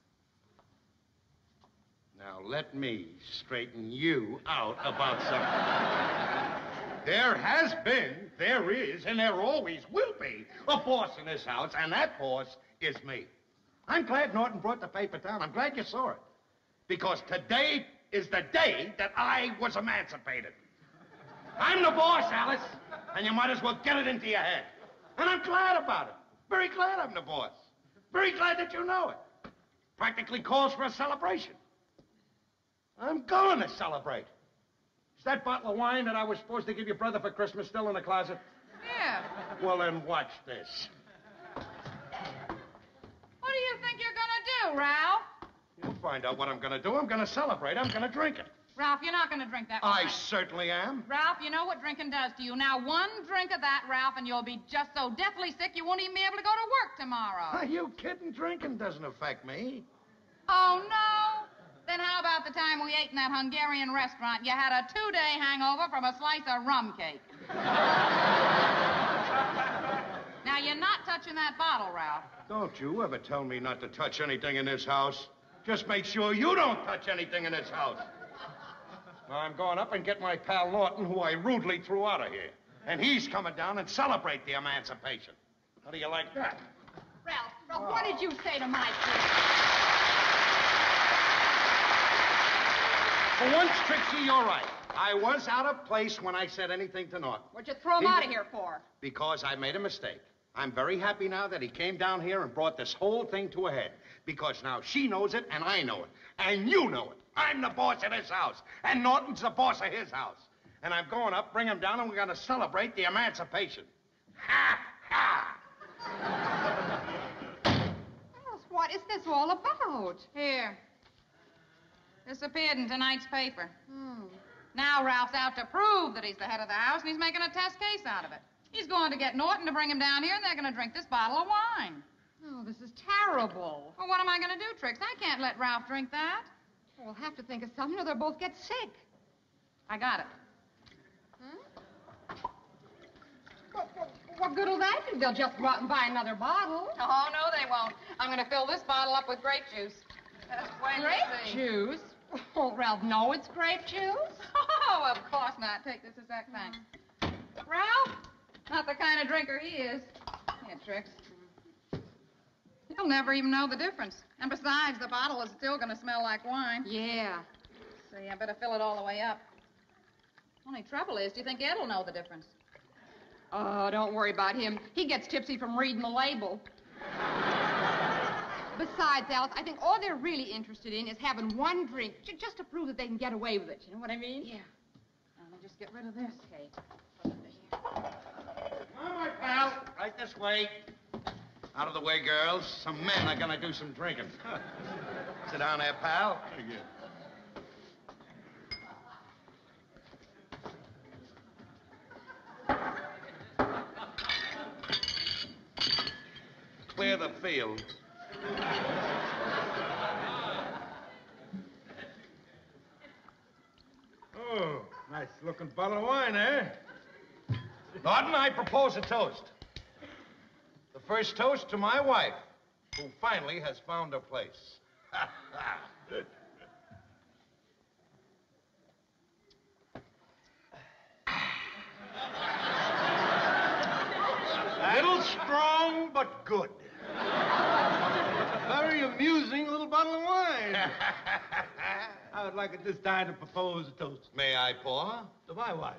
Now, let me straighten you out about something. There has been, there is, and there always will be a boss in this house, and that boss is me. I'm glad Norton brought the paper down. I'm glad you saw it. Because today is the day that I was emancipated. I'm the boss, Alice, and you might as well get it into your head. And I'm glad about it. Very glad I'm the boss. Very glad that you know it. Practically calls for a celebration. I'm going to celebrate. Is that bottle of wine that I was supposed to give your brother for Christmas still in the closet? Yeah. Well, then watch this. What do you think you're going to do, Ralph? You'll find out what I'm going to do. I'm going to celebrate. I'm going to drink it. Ralph, you're not going to drink that wine. I certainly am. Ralph, you know what drinking does to you. Now, one drink of that, Ralph, and you'll be just so deathly sick you won't even be able to go to work tomorrow. Are you kidding? Drinking doesn't affect me. Oh, no? Then how about the time we ate in that Hungarian restaurant? You had a 2-day hangover from a slice of rum cake. Now, you're not touching that bottle, Ralph. Don't you ever tell me not to touch anything in this house. Just make sure you don't touch anything in this house. Now, I'm going up and get my pal Norton, who I rudely threw out of here. And he's coming down and celebrate the emancipation. How do you like that? Ralph, what did you say to my kid? For once, Trixie, you're right. I was out of place when I said anything to Norton. What'd you throw him out of here for? Because I made a mistake. I'm very happy now that he came down here and brought this whole thing to a head. Because now she knows it and I know it. And you know it. I'm the boss of this house. And Norton's the boss of his house. And I'm going up, bring him down, and we're going to celebrate the emancipation. Ha! Ha! What is this all about? Here. This appeared in tonight's paper. Now Ralph's out to prove that he's the head of the house, and he's making a test case out of it. He's going to get Norton to bring him down here, and they're going to drink this bottle of wine. Oh, this is terrible. Well, what am I going to do, Trix? I can't let Ralph drink that. We'll have to think of something or they'll both get sick. I got it. What good will that do? They'll just go out and buy another bottle. Oh, no, they won't. I'm going to fill this bottle up with grape juice. Just wait and Grape see. juice? Won't Ralph know it's grape juice? Oh, of course not. Take this a sec, thanks. Ralph? Not the kind of drinker he is. Here, Trix. He'll never even know the difference. And besides, the bottle is still going to smell like wine. Yeah. See, I better fill it all the way up. Only trouble is, do you think Ed will know the difference? Oh, don't worry about him. He gets tipsy from reading the label. Besides, Alice, I think all they're really interested in is having one drink, just to prove that they can get away with it. You know what I mean? Yeah. Now, let me just get rid of this. Okay. Come on, my pal. Right this way. Out of the way, girls. Some men are going to do some drinking. Sit down there, pal. Thank you. Clear the field. looking bottle of wine, eh? Norton, I propose a toast. The first toast to my wife, who finally has found her place. Little strong, but good. Very amusing little bottle of wine. I would like at this time to propose a toast. May I pour? To my wife.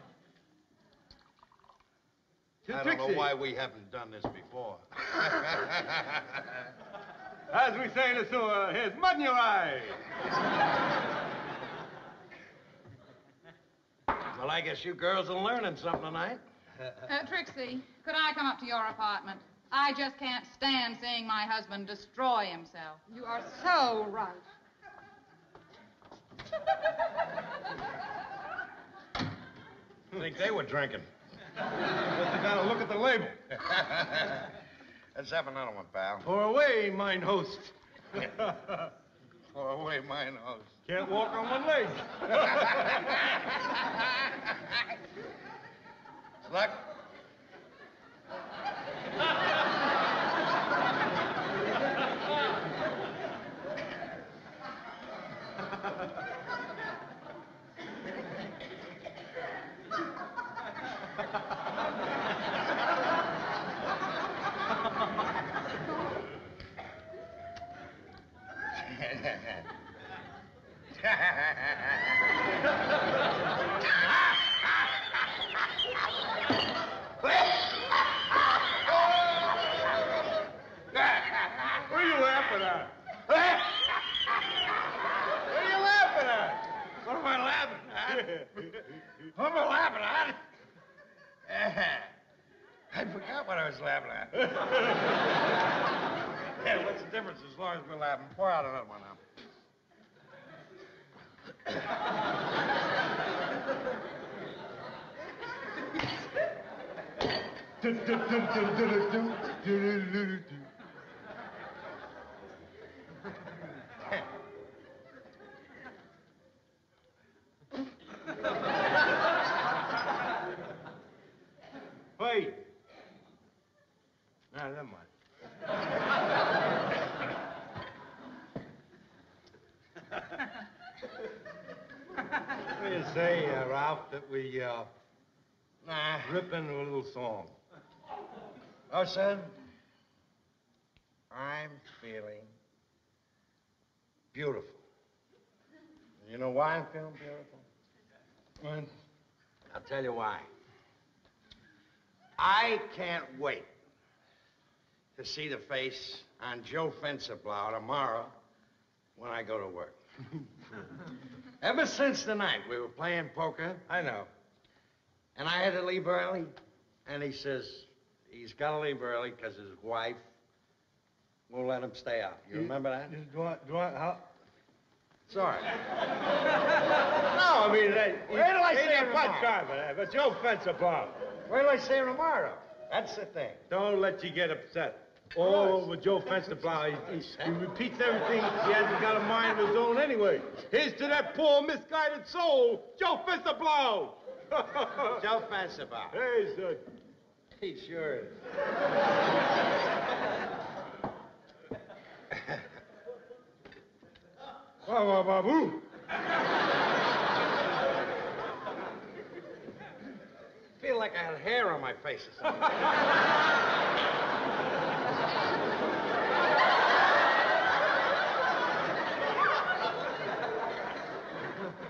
To I Trixie. don't know why we haven't done this before. As we say in the sewer, here's mud in your eye. Well, I guess you girls are learning something tonight. Trixie, could I come up to your apartment? I just can't stand seeing my husband destroy himself. You are so right. I think they were drinking. But you gotta look at the label. Let's have another one, pal. Pour away, mine host. Pour away, mine host. Can't walk on one leg. Luck. What are you laughing at? What are you laughing at? What am I laughing at? What am I laughing at? I forgot what I was laughing at. Yeah, what's the difference as long as we're laughing? Pour out another one now. Wait. Nah, never mind. What do you say, Ralph, that we rip into a little song? Oh, son, I'm feeling beautiful. You know why I'm feeling beautiful? What? I'll tell you why. I can't wait to see the face on Joe Fencerblow tomorrow when I go to work. Ever since the night we were playing poker, I know. and I had to leave early, and he says he's got to leave early because his wife won't let him stay out. You remember that? How? Sorry. No, I mean, Wait till I see him a butt tomorrow. driver, but Joe Fencerblow. Wait till I see him tomorrow. That's the thing. Don't let you get upset. All over Joe Fencerblow. He repeats everything. He hasn't got a mind of his own anyway. Here's to that poor, misguided soul, Joe Fencerblow. Joe Fencerblow. Hey, son. He sure is. Ba-ba-ba-boo. Feel like I had hair on my face or something.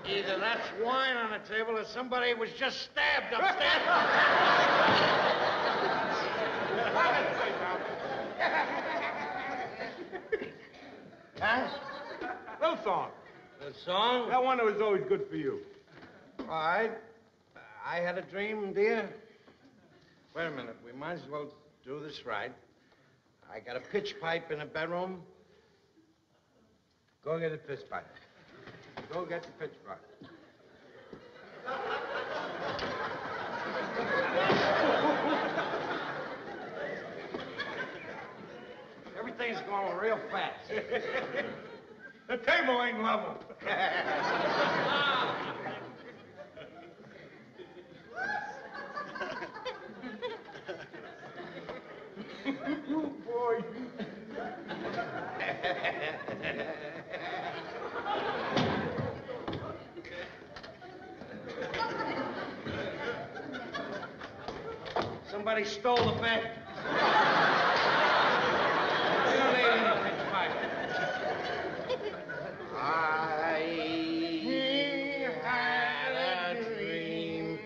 Either that's wine on the table or somebody was just stabbed upstairs. Huh? Little song. The song? That one that was always good for you. All right. I had a dream, dear. Wait a minute. We might as well do this right. I got a pitch pipe in the bedroom. Go get the pitch pipe. Go get the pitch pipe. Everything's going real fast. The table ain't level. Somebody stole the bet. You don't need anything, Spike. I had a dream,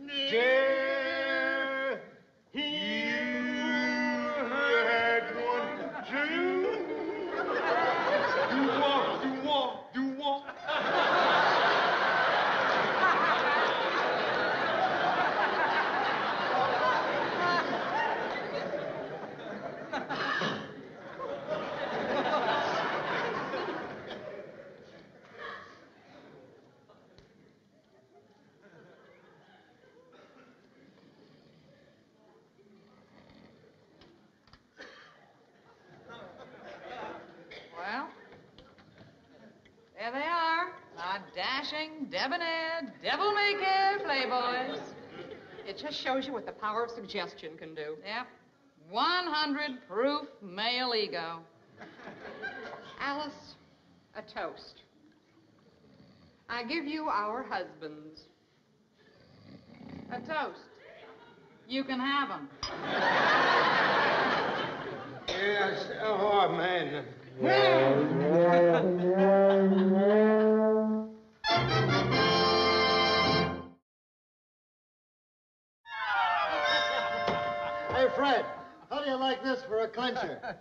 dear. You had one dream. You walk. Well, there they are, our dashing, debonair, devil-may-care playboys. It just shows you what the power of suggestion can do. Yep, 100 proof male ego. Alice, a toast. I give you our husbands. A toast. You can have them. Yes. Oh, man. Hey, Fred, how do you like this for a clincher?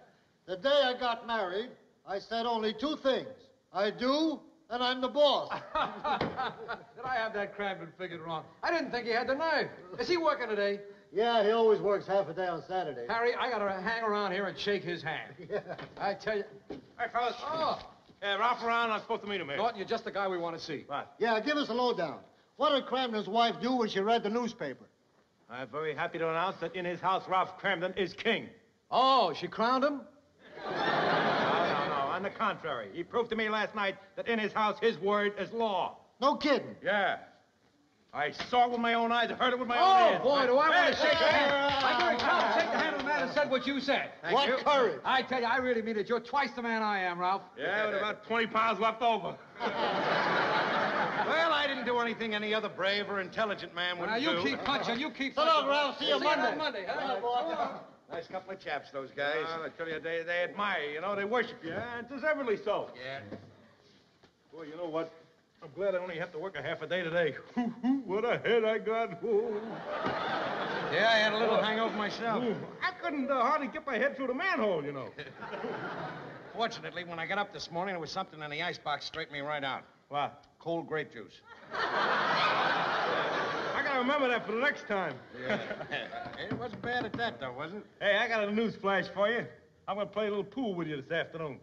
The day I got married, I said only two things. I do, and I'm the boss. Did I have that Crampton figured wrong? I didn't think he had the nerve. Is he working today? Yeah, he always works half a day on Saturday. Harry, I gotta hang around here and shake his hand. Yeah. I tell you. Hey, fellas. Oh, Ralph around. I'm supposed to meet him here. Norton, you're just the guy we want to see. Right. Yeah, give us a lowdown. What did Cramden's wife do when she read the newspaper? I'm very happy to announce that in his house, Ralph Cramden is king. Oh, she crowned him? No. On the contrary. He proved to me last night that in his house, his word is law. No kidding. Yeah. I saw it with my own eyes. I heard it with my own ears. Oh, boy, do I want to shake the hand. hey, I'm very proud to shake the hand of the man who said what you said. Thank you. Courage. I tell you, I really mean it. You're twice the man I am, Ralph. Yeah, with about 20 pounds left over. Well, I didn't do anything any other brave or intelligent man would Now, do. you keep punching. You keep So punching. long, Ralph. See you Monday. on Monday, huh? Bye, boy. Nice couple of chaps, those guys. I tell you, they admire you, they worship you, and deservedly so. Yeah. Boy, you know what? I'm glad I only have to work a half a day today. What a head I got. Yeah, I had a little hangover myself. I couldn't hardly get my head through the manhole, Fortunately, when I got up this morning, there was something in the icebox straightened me right out. What? Cold grape juice. I gotta remember that for the next time. Yeah. It wasn't bad at that, though, was it? Hey, I got a news flash for you. I'm gonna play a little pool with you this afternoon.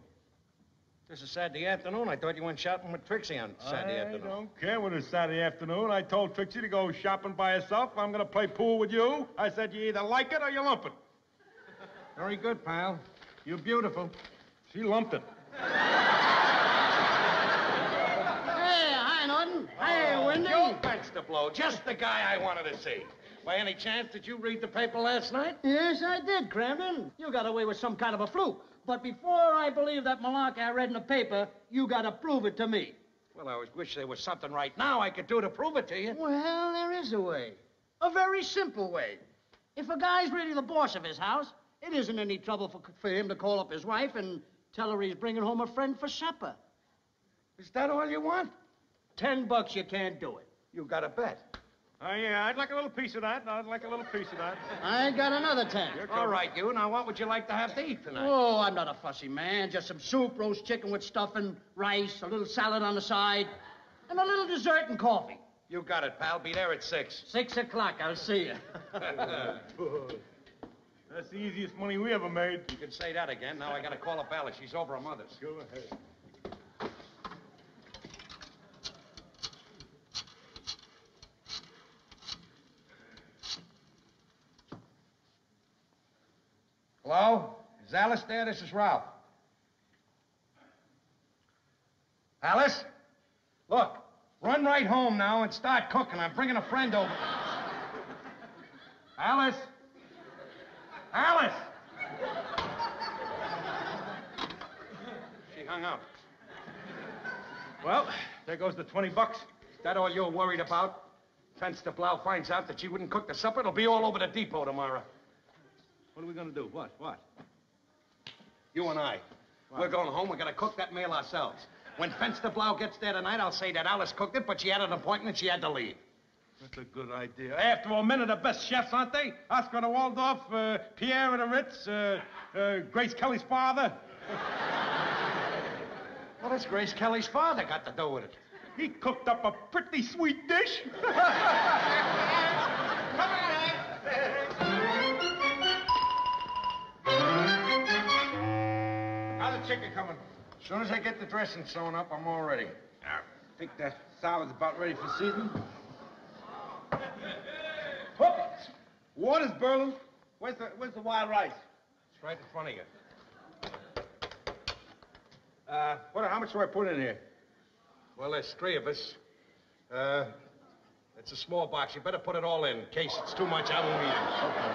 This is Saturday afternoon. I thought you went shopping with Trixie on Saturday afternoon. I don't care when it's Saturday afternoon. I told Trixie to go shopping by herself. I'm going to play pool with you. I said you either like it or you lump it. Very good, pal. You're beautiful. She lumped it. Hey, hi, Norton. Hey, Wendy. Joe Benstable, just the guy I wanted to see. By any chance, did you read the paper last night? Yes, I did, Cramden. You got away with some kind of a fluke. But before I believe that malarkey I read in the paper, you got to prove it to me. Well, I always wish there was something right now I could do to prove it to you. Well, there is a way. A very simple way. If a guy's really the boss of his house, it isn't any trouble for him to call up his wife and tell her he's bringing home a friend for supper. Is that all you want? $10, you can't do it. You got a bet. Oh, yeah, I'd like a little piece of that. I got another 10. All right, you. Now, what would you like to have to eat tonight? Oh, I'm not a fussy man. Just some soup, roast chicken with stuffing, rice, a little salad on the side, and a little dessert and coffee. You got it, pal. Be there at 6. 6 o'clock. I'll see you. That's the easiest money we ever made. You can say that again. Now I got to call up Alice. She's over her mother's. Go ahead. Hello? Is Alice there? This is Ralph. Alice? Look, run right home now and start cooking. I'm bringing a friend over. Alice? Alice! She hung up. Well, there goes the $20. Is that all you're worried about? Fenster Blau finds out that she wouldn't cook the supper, it'll be all over the depot tomorrow. What are we gonna do? What? You and I. What? We're going home. We're going to cook that meal ourselves. When Fenster Blau gets there tonight, I'll say that Alice cooked it, but she had an appointment. She had to leave. That's a good idea. After all, men are the best chefs, aren't they? Oscar de Waldorf, Pierre of the Ritz, Grace Kelly's father. What has Grace Kelly's father got to do with it? He cooked up a pretty sweet dish. How's the chicken coming? As soon as I get the dressing sewn up, I'm all ready. I think that salad's about ready for seasoning. Whoop! Water's burning. Where's the wild rice? It's right in front of you. How much do I put in here? Well, there's 3 of us. It's a small box. You better put it all in case it's too much. I won't eat it. Okay.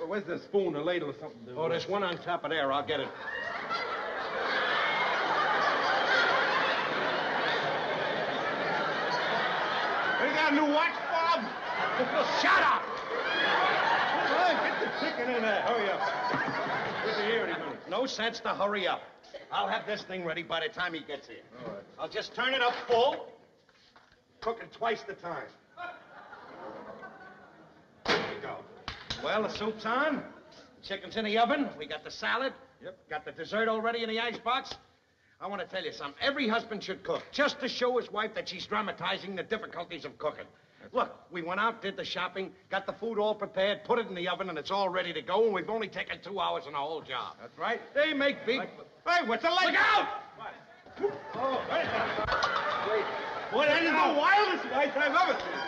Where's the spoon or ladle or something? Oh, there's one on top of there. I'll get it. You got a new watch, Bob? Shut up! Get the chicken in there. Hurry up. We'll be here any minute. No sense to hurry up. I'll have this thing ready by the time he gets here. All right. I'll just turn it up full, cook it twice the time. There you go. Well, the soup's on. The chicken's in the oven. We got the salad. Yep. Got the dessert already in the icebox. I want to tell you something. Every husband should cook, just to show his wife that she's dramatizing the difficulties of cooking. Look, we went out, did the shopping, got the food all prepared, put it in the oven, and it's all ready to go, and we've only taken 2 hours on the whole job. That's right. They make big... Hey, what's the light? Look out! Oh, wait. Boy, that is the wildest light I've ever seen.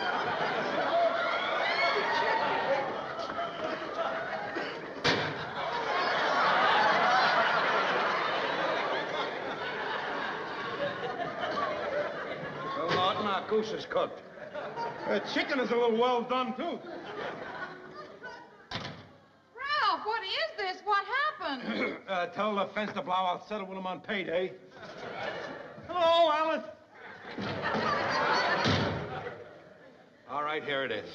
Well, Martin, our goose is cooked. Chicken is a little well done, too. Ralph, what is this? What happened? Tell the Fenster Blau I'll settle with him on payday. Hello, Alice. All right, here it is.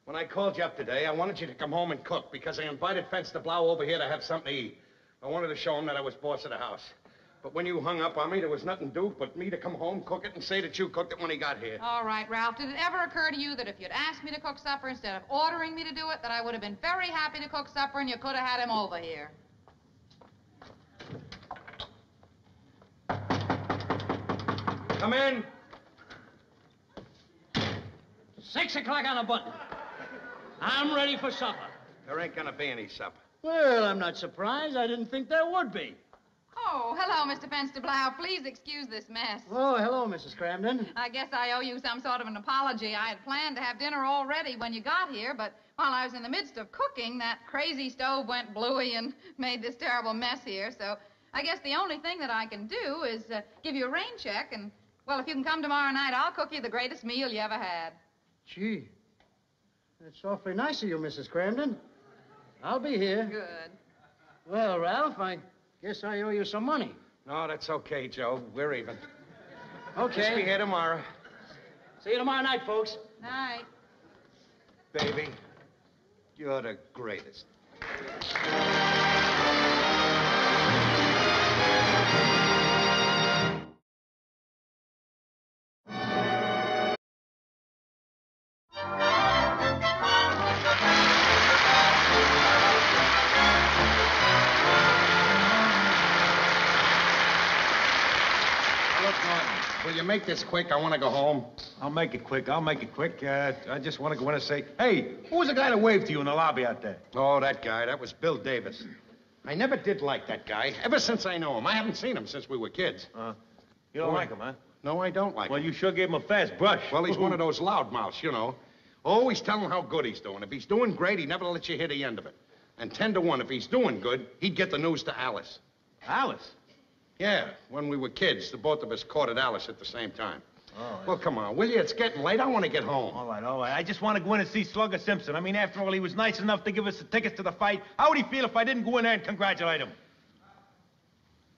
When I called you up today, I wanted you to come home and cook because I invited Fenster Blau over here to have something to eat. I wanted to show him that I was boss of the house. But when you hung up on me, there was nothing to do but me to come home, cook it, and say that you cooked it when he got here. All right, Ralph. Did it ever occur to you that if you'd asked me to cook supper instead of ordering me to do it, that I would have been very happy to cook supper and you could have had him over here? Come in. 6 o'clock on the button. I'm ready for supper. There ain't gonna be any supper. Well, I'm not surprised. I didn't think there would be. Oh, hello, Mr. Fenster Blau. Please excuse this mess. Oh, hello, Mrs. Cramden. I guess I owe you some sort of an apology. I had planned to have dinner all ready when you got here, but while I was in the midst of cooking, that crazy stove went blooey and made this terrible mess here. So I guess the only thing that I can do is give you a rain check, and, well, if you can come tomorrow night, I'll cook you the greatest meal you ever had. Gee, that's awfully nice of you, Mrs. Cramden. I'll be here. Good. Well, Ralph, I guess I owe you some money. No, that's okay, Joe. We're even. Okay. Just be here tomorrow. See you tomorrow night, folks. Night. Baby, you're the greatest. Will you make this quick? I want to go home. I'll make it quick. I just want to go in and say, hey, who was the guy that waved to you in the lobby out there? Oh, that guy. That was Bill Davis. I never did like that guy, ever since I know him. I haven't seen him since we were kids. You don't like him, huh? No, I don't like him. Well, you sure gave him a fast brush. Well, he's one of those loudmouths, you know. Always tell him how good he's doing. If he's doing great, he never lets you hear the end of it. And 10 to 1, if he's doing good, he'd get the news to Alice. Alice? Yeah, when we were kids, the both of us courted Alice at the same time. Oh, Well, come on, will you? It's getting late. I want to get home. All right. I just want to go in and see Slugger Simpson. I mean, after all, he was nice enough to give us the tickets to the fight. How would he feel if I didn't go in there and congratulate him?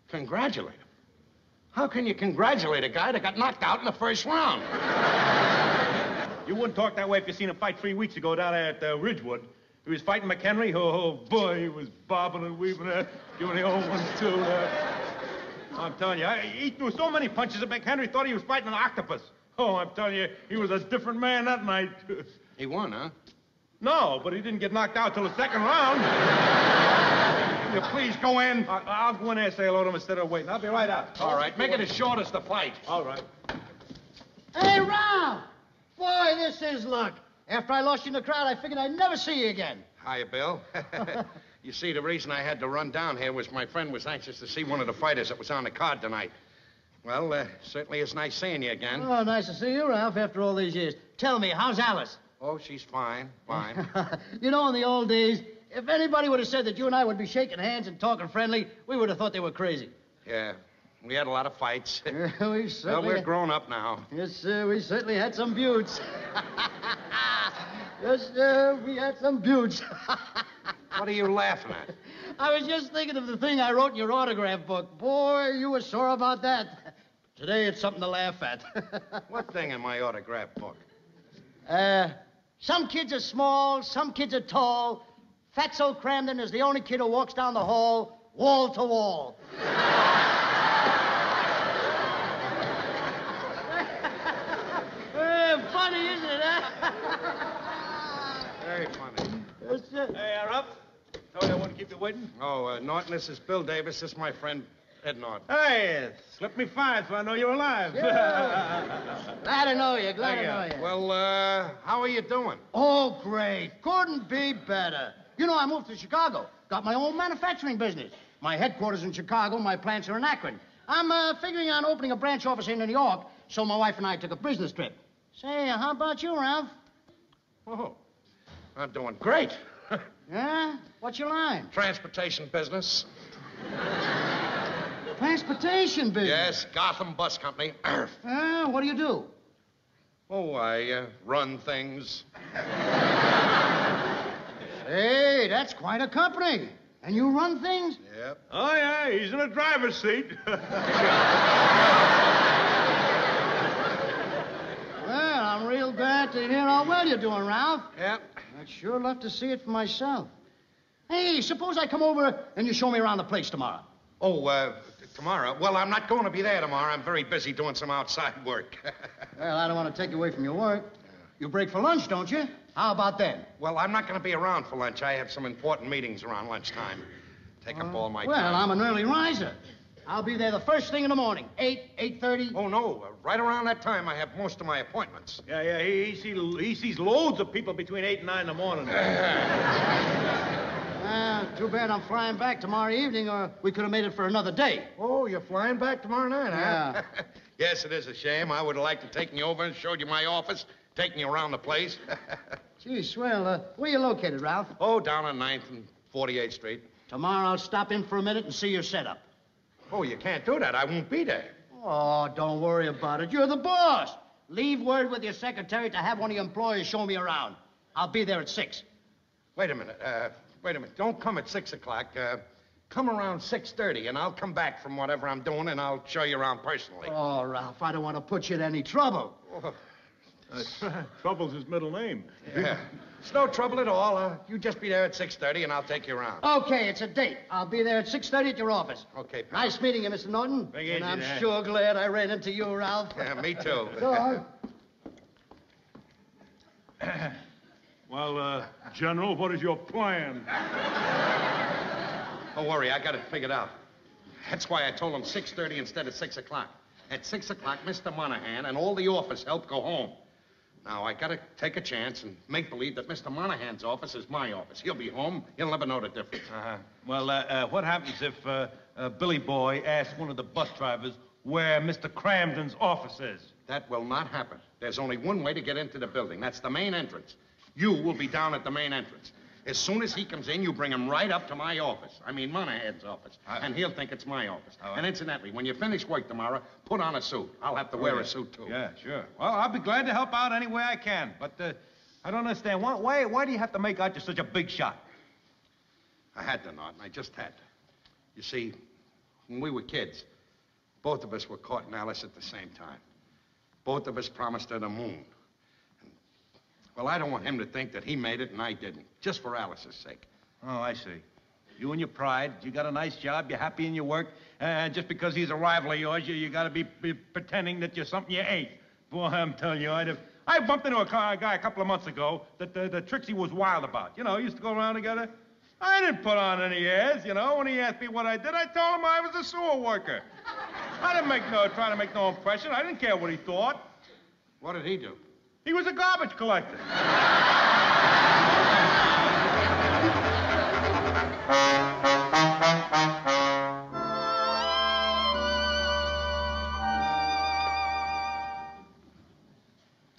Congratulate him? How can you congratulate a guy that got knocked out in the first round? You wouldn't talk that way if you seen him fight 3 weeks ago down there at Ridgewood. He was fighting McHenry. Oh, boy, he was bobbing and weaving there, giving the old one, too. I'm telling you, he threw so many punches that McHenry thought he was fighting an octopus. Oh, I'm telling you, he was a different man that night. He won, huh? No, but he didn't get knocked out till the second round. You please go in. I'll go in there and say hello to him instead of waiting. I'll be right out. All right, make it as short as the fight. All right. Hey, Ralph! Boy, this is luck. After I lost you in the crowd, I figured I'd never see you again. Hiya, Bill. You see, the reason I had to run down here was my friend was anxious to see one of the fighters that was on the card tonight. Well, certainly it's nice seeing you again. Oh, nice to see you, Ralph, after all these years. Tell me, how's Alice? Oh, she's fine, fine. You know, in the old days, if anybody would have said that you and I would be shaking hands and talking friendly, we would have thought they were crazy. Yeah, we had a lot of fights. We certainly... Well, we're grown up now. Yes, sir, we certainly had some buttes. Yes, sir, we had some buttes. What are you laughing at? I was just thinking of the thing I wrote in your autograph book. Boy, you were sore about that. Today, it's something to laugh at. What thing in my autograph book? Some kids are small, some kids are tall. Fatso Cramden is the only kid who walks down the hall, wall to wall. Funny, isn't it, huh? Very funny. Yes, sir. Hey, you're up. Told you I wouldn't keep you waiting. Oh, Norton, this is Bill Davis. This is my friend, Ed Norton. Hey, slip me fine so I know you're alive. Glad to know you, glad to know you. Well, how are you doing? Oh, great. Couldn't be better. You know, I moved to Chicago. Got my own manufacturing business. My headquarters in Chicago, my plants are in Akron. I'm figuring on opening a branch office in New York, so my wife and I took a business trip. Say, how about you, Ralph? Oh, I'm doing great. Yeah? What's your line? Transportation business. Transportation business? Yes, Gotham Bus Company. What do you do? Oh, I run things. Hey, that's quite a company. And you run things? Yep. Oh, yeah, he's in the driver's seat. Well, I'm real glad to hear how well you're doing, Ralph. Yep. I'd sure love to see it for myself. Hey, suppose I come over and you show me around the place tomorrow. Oh, tomorrow? Well, I'm not going to be there tomorrow. I'm very busy doing some outside work. Well, I don't want to take you away from your work. You break for lunch, don't you? How about then? Well, I'm not going to be around for lunch. I have some important meetings around lunchtime. Take up all my time. Well, I'm an early riser. I'll be there the first thing in the morning, 8:30. Oh, no. Right around that time, I have most of my appointments. Yeah, he sees loads of people between 8 and 9 in the morning. Too bad I'm flying back tomorrow evening, or we could have made it for another day. Oh, you're flying back tomorrow night, huh? Yeah. Yes, it is a shame. I would have liked to take you over and showed you my office, taking you around the place. Gee, swell. Where you located, Ralph? Oh, down on 9th and 48th Street. Tomorrow I'll stop in for a minute and see your setup. Oh, you can't do that. I won't be there. Oh, don't worry about it. You're the boss. Leave word with your secretary to have one of your employees show me around. I'll be there at 6. Wait a minute. Don't come at 6 o'clock. Come around 6:30, and I'll come back from whatever I'm doing, and I'll show you around personally. Oh, Ralph, I don't want to put you in any trouble. Trouble's his middle name. Yeah. It's no trouble at all. You just be there at 6:30, and I'll take you around. Okay, it's a date. I'll be there at 6:30 at your office. Okay, pal. Nice meeting you, Mr. Norton. And I'm sure glad I ran into you, Ralph. Yeah, me too. So long. Well, General, what is your plan? Don't worry, I got it figured out. That's why I told him 6:30 instead of 6 o'clock. At 6 o'clock, Mr. Monahan and all the office help go home. Now, I gotta take a chance and make believe that Mr. Monahan's office is my office. He'll be home. He'll never know the difference. Well, what happens if Billy Boy asks one of the bus drivers where Mr. Cramden's office is? That will not happen. There's only one way to get into the building. That's the main entrance. You will be down at the main entrance. As soon as he comes in, you bring him right up to my office. I mean, Monahan's office. And he'll think it's my office. And incidentally, when you finish work tomorrow, put on a suit. I'll have to wear a suit, too. Yeah, sure. Well, I'll be glad to help out any way I can. But I don't understand. Why do you have to make out you're such a big shot? I had to, Norton. I just had to. You see, when we were kids, both of us were caught in Alice at the same time. Both of us promised her the moon. Well, I don't want him to think that he made it and I didn't, just for Alice's sake. Oh, I see. You and your pride, you got a nice job, you're happy in your work, and just because he's a rival of yours, you got to be pretending that you're something you ain't. Boy, I'm telling you, I bumped into a guy a couple of months ago that the Trixie was wild about. You know, used to go around together. I didn't put on any airs, you know. When he asked me what I did, I told him I was a sewer worker. I didn't try to make no impression. I didn't care what he thought. What did he do? He was a garbage collector.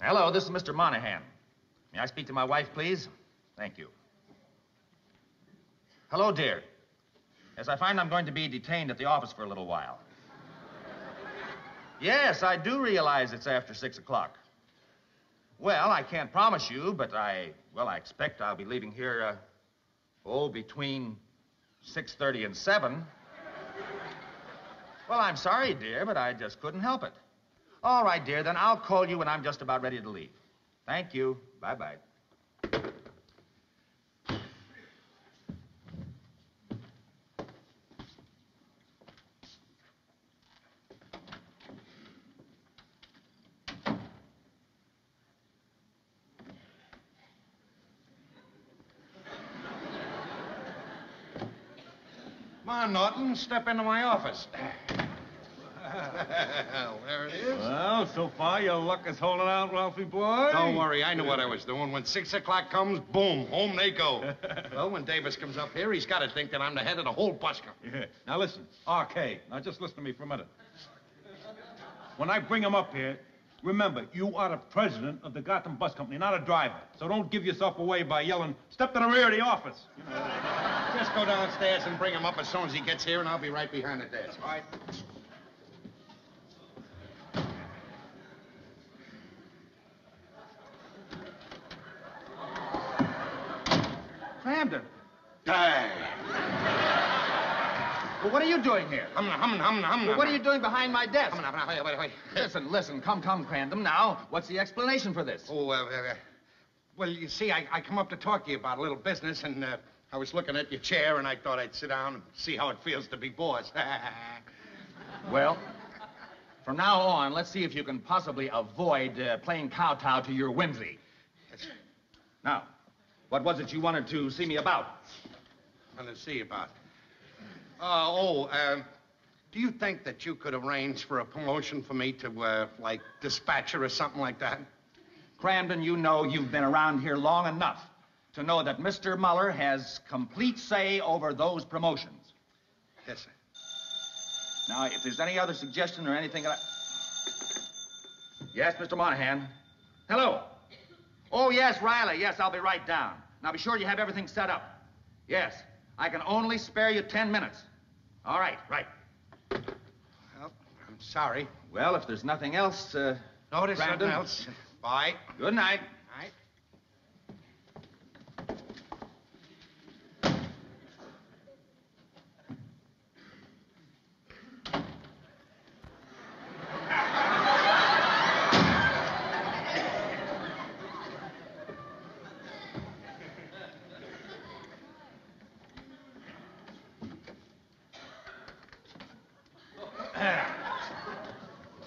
Hello, this is Mr. Monahan. May I speak to my wife, please? Thank you. Hello, dear. Yes, I find I'm going to be detained at the office for a little while. Yes, I do realize it's after 6 o'clock. Well, I can't promise you, but I expect I'll be leaving here, between 6:30 and 7. Well, I'm sorry, dear, but I just couldn't help it. All right, dear, then I'll call you when I'm just about ready to leave. Thank you. Bye-bye. Come on, Norton, step into my office. There it is. Well, so far your luck is holding out, Ralphie boy. Don't worry, I knew what I was doing. When 6 o'clock comes, boom, home they go. Well, when Davis comes up here, he's got to think that I'm the head of the whole bus company. Yeah. Now listen, RK, now just listen to me for a minute. When I bring him up here, remember, you are the president of the Gotham Bus Company, not a driver. So don't give yourself away by yelling, step to the rear of the office. You know. Just go downstairs and bring him up as soon as he gets here, and I'll be right behind the desk. All right? Camden. Hey. Well, what are you doing here? Well, what are you doing behind my desk? Wait. Listen, come, Crandom, now. What's the explanation for this? Well, you see, I come up to talk to you about a little business, and I was looking at your chair, and I thought I'd sit down and see how it feels to be boss. Well, from now on, let's see if you can possibly avoid playing kowtow to your whimsy. Now, what was it you wanted to see me about? Wanted to see you about? Do you think that you could arrange for a promotion for me to, like, dispatcher or something like that? Crandon, you know you've been around here long enough to know that Mr. Muller has complete say over those promotions. Yes, sir. Now, if there's any other suggestion or anything that Yes, Mr. Monahan. Hello. Oh, yes, Riley. Yes, I'll be right down. Now, be sure you have everything set up. Yes, I can only spare you 10 minutes. All right, right. Well, I'm sorry. Well, if there's nothing else, No, there's nothing else. Bye. Good night. Night.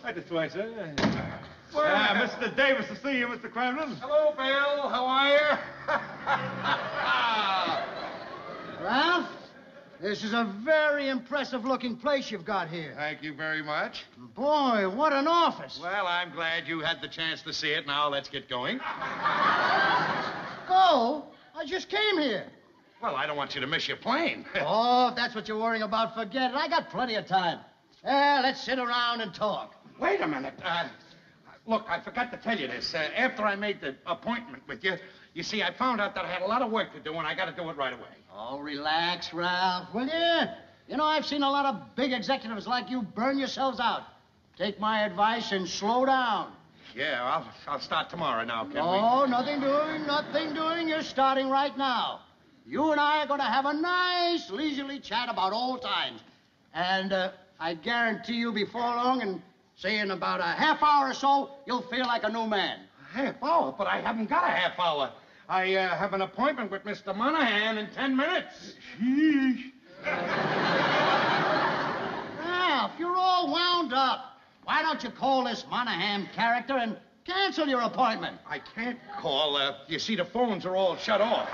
Right this way, sir. Mr. Davis to see you, Mr. Crandon. Hello, Bill. How are you? Ralph, this is a very impressive-looking place you've got here. Thank you very much. Boy, what an office. Well, I'm glad you had the chance to see it. Now, let's get going. Go? I just came here. Well, I don't want you to miss your plane. Oh, if that's what you're worrying about, forget it. I got plenty of time. Let's sit around and talk. Wait a minute. Look, I forgot to tell you this. After I made the appointment with you, you see, I found out that I had a lot of work to do, and I got to do it right away. Oh, relax, Ralph, will you? You know, I've seen a lot of big executives like you burn yourselves out. Take my advice and slow down. Yeah, I'll start tomorrow now, can we? Oh, nothing doing, nothing doing. You're starting right now. You and I are going to have a nice, leisurely chat about old times. And I guarantee you before long, and say in about a half hour or so, you'll feel like a new man. A half hour? But I haven't got a half hour. I have an appointment with Mr. Monahan in 10 minutes. Sheesh. Ralph, you're all wound up. Why don't you call this Monahan character and cancel your appointment? I can't call. You see, the phones are all shut off.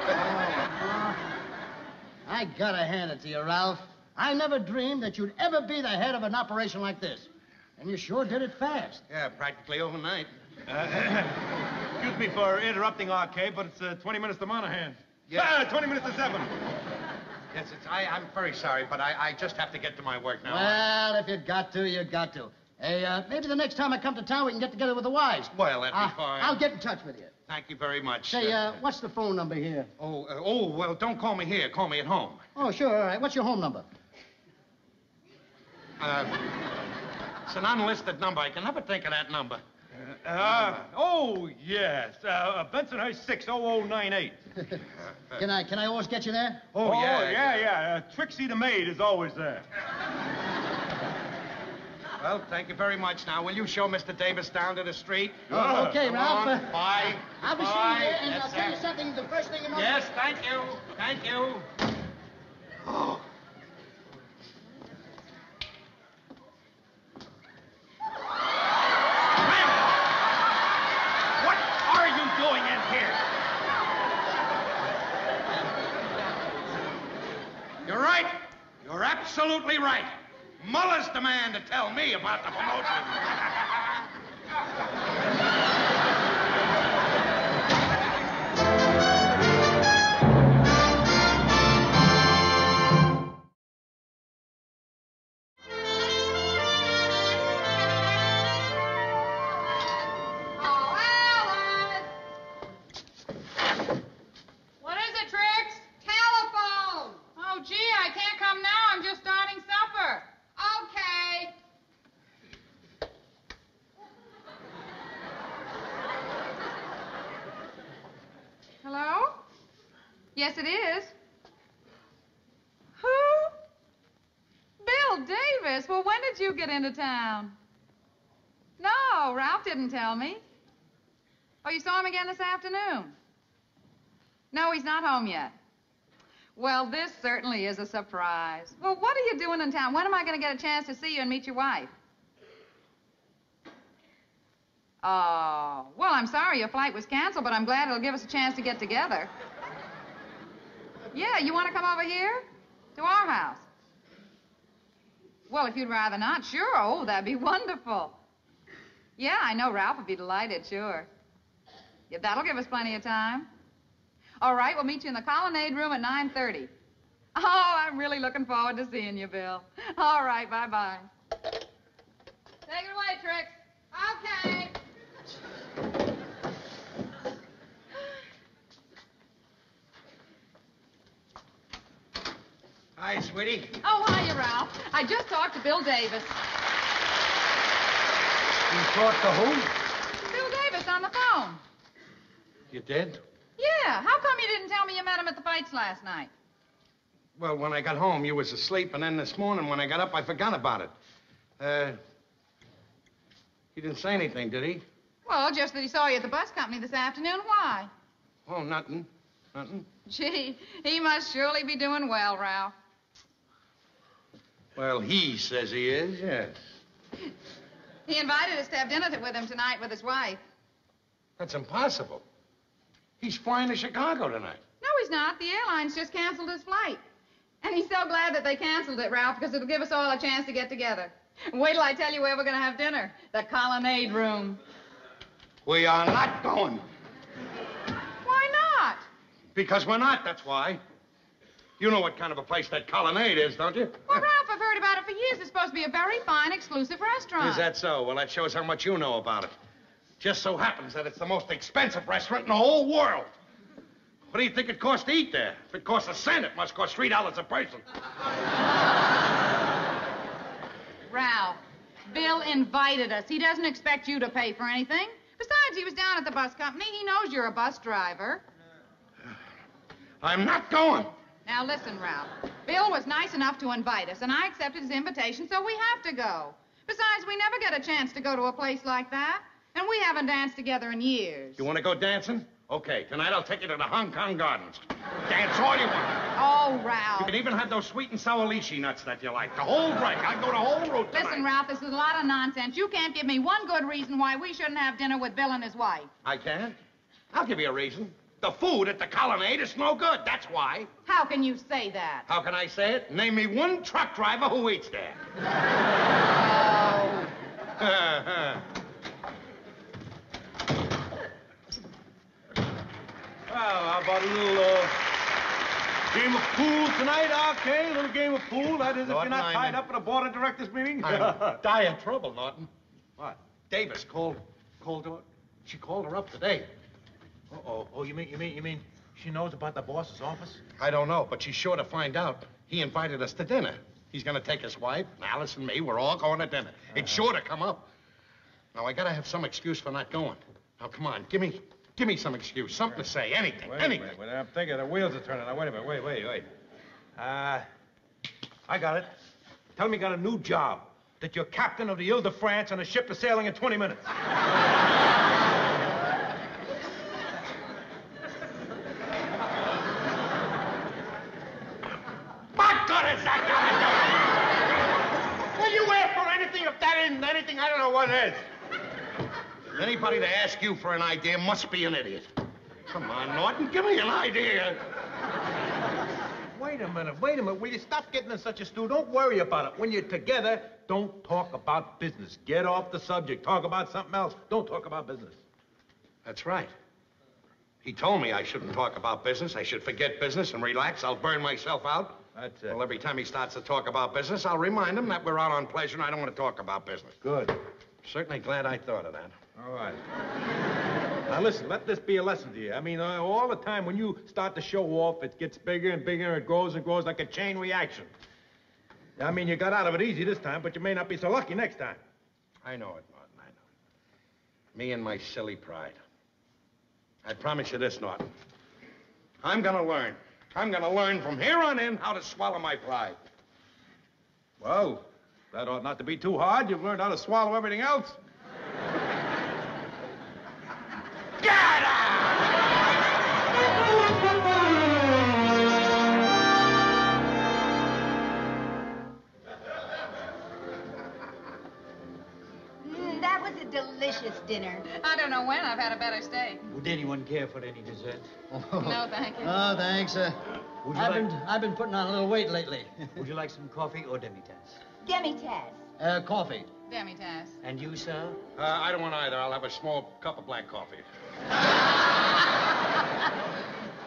I gotta hand it to you, Ralph. I never dreamed that you'd ever be the head of an operation like this. And you sure did it fast. Yeah, practically overnight. Excuse me for interrupting, R.K., but it's 20 minutes to Monahan. Yes. 20 minutes to 7. Yes, I'm very sorry, but I just have to get to my work now. Well, if you got to, you got to. Hey, maybe the next time I come to town, we can get together with the wives. Well, that'd be fine. I'll get in touch with you. Thank you very much. Say, what's the phone number here? Well, don't call me here. Call me at home. Oh, sure, all right. What's your home number? It's an unlisted number. I can never think of that number. Oh, yes. Bensonhurst 60098. Can I always get you there? Oh, yeah. Trixie the maid is always there. Well, thank you very much. Now, will you show Mr. Davis down to the street? Oh, okay, Ralph. Bye. I'll be seeing you, and I'll tell you something the first thing in the morning. Yes, thank you. Thank you. Oh. What are you doing in here? You're right. You're absolutely right. Muller's the man to tell me about the promotion. What is it, Trix? Telephone! Oh, gee, I can't come now. I'm just starting supper. Okay. Hello? Yes, it is. Who? Bill Davis. Well, when did you get into town? No, Ralph didn't tell me. Oh, you saw him again this afternoon? No, he's not home yet. Well, this certainly is a surprise. Well, what are you doing in town? When am I going to get a chance to see you and meet your wife? Oh, well, I'm sorry your flight was canceled, but I'm glad it'll give us a chance to get together. Yeah, you want to come over here? To our house? Well, if you'd rather not, sure. Oh, that'd be wonderful. Yeah, I know Ralph would be delighted, sure. Yeah, that'll give us plenty of time. All right, we'll meet you in the Colonnade room at 9:30. Oh, I'm really looking forward to seeing you, Bill. All right, bye-bye. Take it away, Trix. Okay. Hi, sweetie. Oh, hiya, Ralph. I just talked to Bill Davis. You talked to whom? Bill Davis on the phone. You did? Yeah, how come you didn't tell me you met him at the fights last night? Well, when I got home, you was asleep, and then this morning when I got up, I forgot about it. He didn't say anything, did he? Well, just that he saw you at the bus company this afternoon. Why? Oh, nothing. Nothing. Gee, he must surely be doing well, Ralph. Well, he says he is, yes. He invited us to have dinner with him tonight with his wife. That's impossible. He's flying to Chicago tonight. No, he's not. The airline's just canceled his flight. And he's so glad that they canceled it, Ralph, because it'll give us all a chance to get together. Wait till I tell you where we're going to have dinner. The Colonnade room. We are not going. Why not? Because we're not, that's why. You know what kind of a place that Colonnade is, don't you? Well, Ralph, I've heard about it for years. It's supposed to be a very fine, exclusive restaurant. Is that so? Well, that shows how much you know about it. Just so happens that it's the most expensive restaurant in the whole world. What do you think it costs to eat there? If it costs a cent, it must cost $3 a person. Ralph, Bill invited us. He doesn't expect you to pay for anything. Besides, he was down at the bus company. He knows you're a bus driver. I'm not going. Now, listen, Ralph. Bill was nice enough to invite us, and I accepted his invitation, so we have to go. Besides, we never get a chance to go to a place like that, and we haven't danced together in years. You want to go dancing? Okay, tonight I'll take you to the Hong Kong Gardens. Dance all you want. Oh, Ralph. You can even have those sweet and sour lychee nuts that you like. The whole break. I'll go the whole route tonight. Listen, Ralph, this is a lot of nonsense. You can't give me one good reason why we shouldn't have dinner with Bill and his wife. I can't? I'll give you a reason. The food at the Colonnade is no good, that's why. How can you say that? How can I say it? Name me one truck driver who eats there. Oh. Well, how about a little game of pool tonight, okay? A little game of pool. That is, if you're not tied up at a board of directors meeting. I'm dying trouble, Norton. What? Davis called her. She called her up today. Uh-oh. Oh, you mean she knows about the boss's office? I don't know, but she's sure to find out. He invited us to dinner. He's going to take his wife, Alice and me. We're all going to dinner. It's sure to come up. Now, I got to have some excuse for not going. Now, come on, give me some excuse, something to say, anything, anything. Wait, I'm thinking the wheels are turning. Now, wait a minute, wait. I got it. Tell me you got a new job, that you're captain of the Ile de France and the ship is sailing in 20 minutes. What good is that gonna do? Will you ask for anything if that isn't anything? I don't know what is. Anybody to ask you for an idea must be an idiot. Come on, Norton, give me an idea. Wait a minute. Will you stop getting in such a stew? Don't worry about it. When you're together, don't talk about business. Get off the subject. Talk about something else. Don't talk about business. That's right. He told me I shouldn't talk about business. I should forget business and relax. I'll burn myself out. That's it. Well, every time he starts to talk about business, I'll remind him that we're out on pleasure and I don't want to talk about business. Good. Certainly glad I thought of that. All right. Now, listen, let this be a lesson to you. I mean, all the time when you start to show off, it gets bigger and bigger, and it grows and grows like a chain reaction. I mean, you got out of it easy this time, but you may not be so lucky next time. I know it, Norton, I know. Me and my silly pride. I promise you this, Norton. I'm gonna learn. I'm gonna learn from here on in how to swallow my pride. Well, that ought not to be too hard. You've learned how to swallow everything else. Get out! That was a delicious dinner. I don't know when I've had a better steak. Would anyone care for any dessert? No, thank you. Oh, thanks. I've been putting on a little weight lately. Would you like some coffee or demi-tasse? Demi-tasse. Coffee. Demi-tasse. And you, sir? I don't want either. I'll have a small cup of black coffee.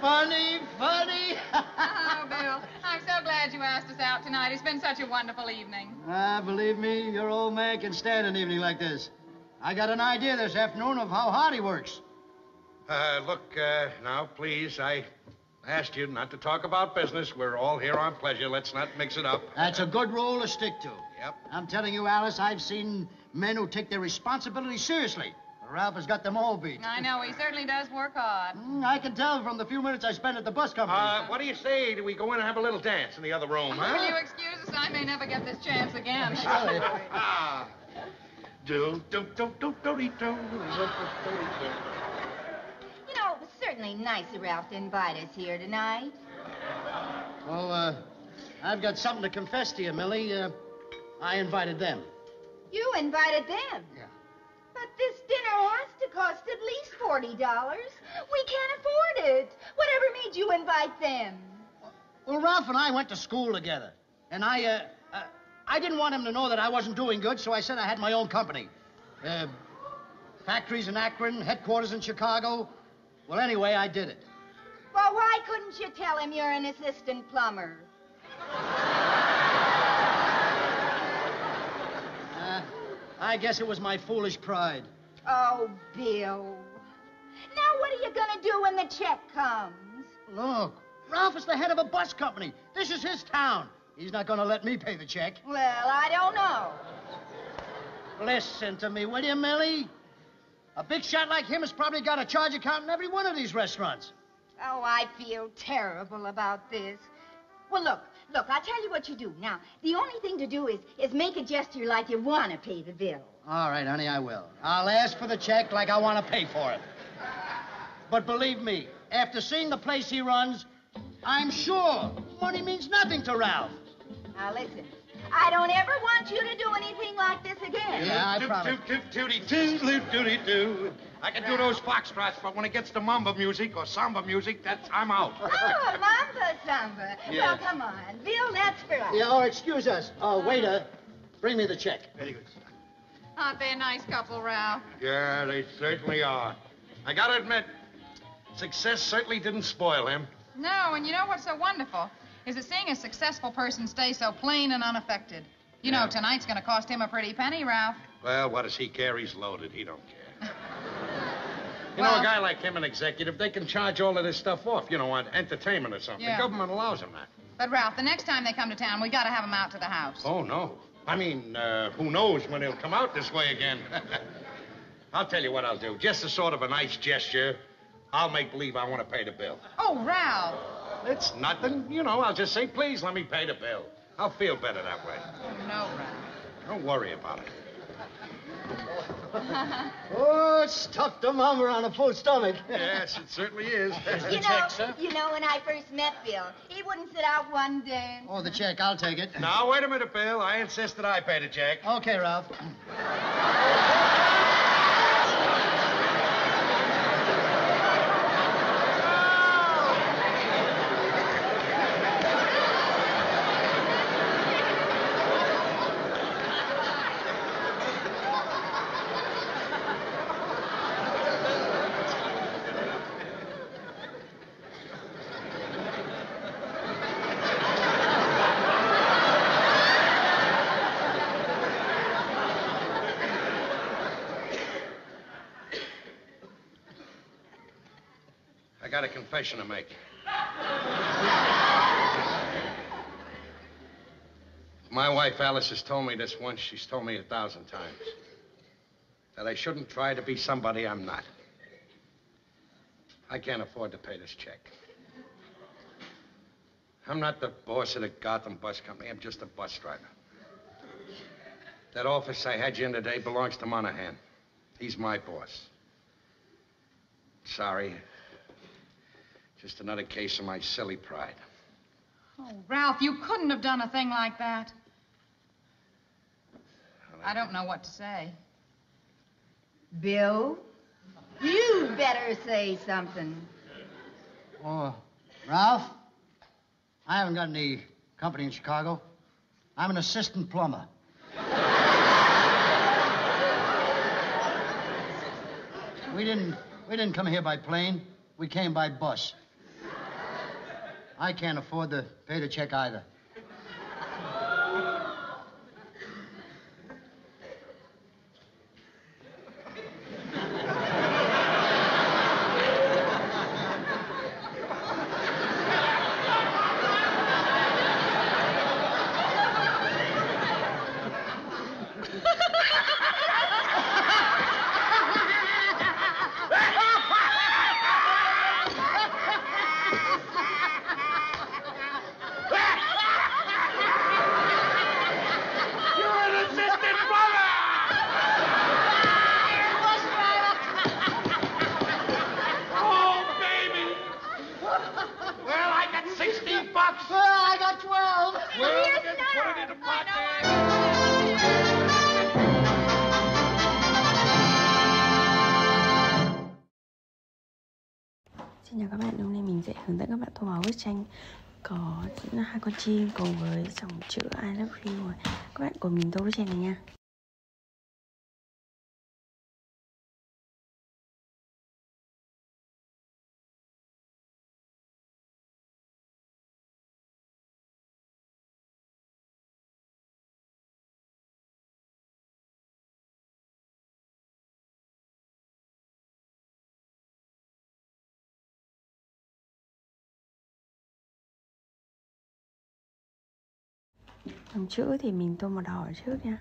Funny. Oh, Bill, I'm so glad you asked us out tonight. It's been such a wonderful evening. Believe me, your old man can stand an evening like this. I got an idea this afternoon of how hard he works. Look, now, please, I asked you not to talk about business. We're all here on pleasure. Let's not mix it up. That's a good rule to stick to. Yep. I'm telling you, Alice, I've seen men who take their responsibility seriously. Ralph has got them all beat. I know, he certainly does work hard. I can tell from the few minutes I spent at the bus company. What do you say? Do we go in and have a little dance in the other room, huh? Will you excuse us? I may never get this chance again. You know, it was certainly nice of Ralph to invite us here tonight. Well, I've got something to confess to you, Millie. I invited them. You invited them? Yeah. But this dinner has to cost at least $40. We can't afford it. Whatever made you invite them? Well, Ralph and I went to school together. And I didn't want him to know that I wasn't doing good, so I said I had my own company. Factories in Akron, headquarters in Chicago. Well, anyway, I did it. Well, why couldn't you tell him you're an assistant plumber? I guess it was my foolish pride. Oh, Bill. Now what are you going to do when the check comes? Look, Ralph is the head of a bus company. This is his town. He's not going to let me pay the check. Well, I don't know. Listen to me, will you, Millie? A big shot like him has probably got a charge account in every one of these restaurants. Oh, I feel terrible about this. Well, look, I'll tell you what you do. Now, the only thing to do is make a gesture like you want to pay the bill. All right, honey, I will. I'll ask for the check like I want to pay for it. But believe me, after seeing the place he runs, I'm sure money means nothing to Ralph. Now, listen, I don't ever want you to do anything like this again. Yeah, I promise. I can do those foxtrots, but when it gets to mambo music or samba music, I'm out. Oh, Mamba Samba. Yeah. Well, come on. Bill, that's for us. Yeah, oh, excuse us. Oh, waiter, bring me the check. Very good. Aren't they a nice couple, Ralph? Yeah, they certainly are. I gotta admit, success certainly didn't spoil him. No, and you know what's so wonderful? Is that seeing a successful person stay so plain and unaffected. You know, tonight's going to cost him a pretty penny, Ralph. Well, what does he care? He's loaded. He don't care. You know, a guy like him, an executive, they can charge all of this stuff off, you know, on entertainment or something. Yeah. The government allows them that. But, Ralph, the next time they come to town, we got to have them out to the house. Oh, no. I mean, who knows when he'll come out this way again. I'll tell you what I'll do. Just as sort of a nice gesture, I'll make believe I want to pay the bill. Oh, Ralph. It's nothing. You know, I'll just say, please, let me pay the bill. I'll feel better that way. Oh, no, Ralph. Don't worry about it. Oh, it's tough to mummer on a full stomach. Yes, it certainly is. You know, when I first met Bill, he wouldn't sit out one dance. Oh, the check, I'll take it. Now, wait a minute, Bill. I insist that I pay the check. Okay, Ralph. I got a confession to make. My wife, Alice, has told me this once. She's told me 1,000 times. That I shouldn't try to be somebody I'm not. I can't afford to pay this check. I'm not the boss of the Gotham Bus Company. I'm just a bus driver. That office I had you in today belongs to Monahan. He's my boss. Sorry. Just another case of my silly pride. Oh, Ralph, you couldn't have done a thing like that. I don't know what to say. Bill, you better say something. Oh, Ralph, I haven't got any company in Chicago. I'm an assistant plumber. We didn't come here by plane. We came by bus. I can't afford to pay the check either. Xin chào các bạn, hôm nay mình sẽ hướng dẫn các bạn tô màu bức tranh có chính là hai con chim cùng với dòng chữ I love you. Các bạn cùng mình tô bức tranh này nha. Dòng chữ thì mình tô màu đỏ trước nha.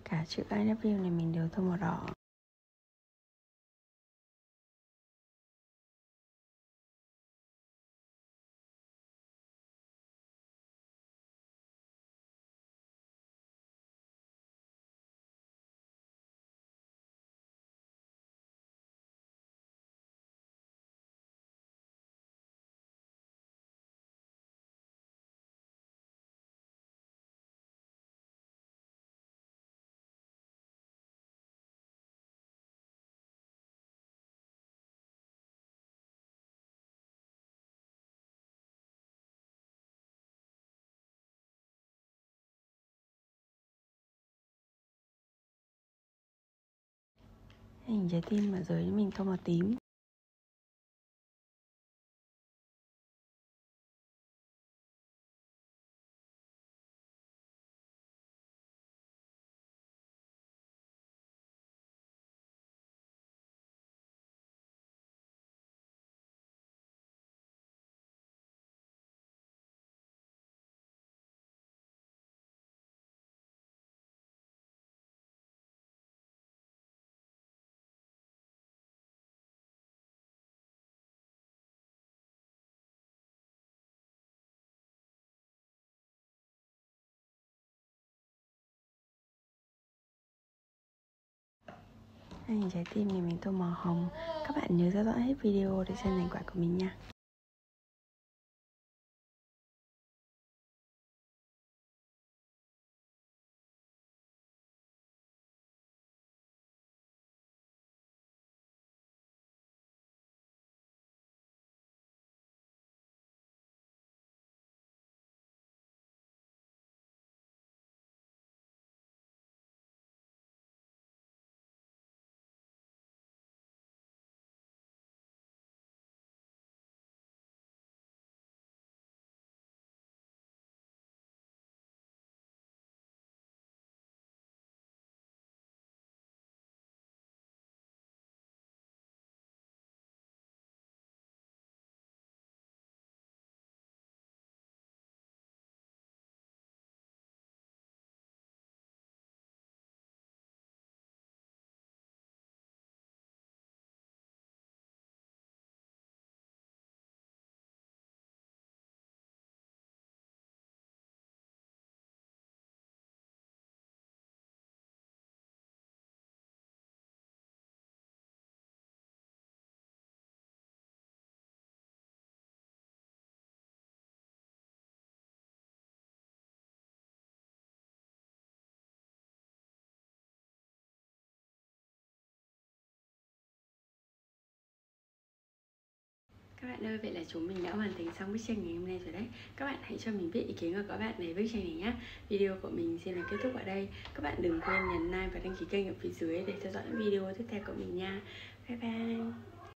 Cả chữ I love you này mình đều tô màu đỏ. Hình trái tim ở dưới mình tô màu tím. Hình trái tim này mình tô màu hồng. Các bạn nhớ theo dõi hết video để xem thành quả của mình nha. Các bạn ơi, vậy là chúng mình đã hoàn thành xong bức tranh ngày hôm nay rồi đấy. Các bạn hãy cho mình biết ý kiến của các bạn về bức tranh này nhé. Video của mình xin được kết thúc ở đây. Các bạn đừng quên nhấn like và đăng ký kênh ở phía dưới để theo dõi những video tiếp theo của mình nha. Bye bye.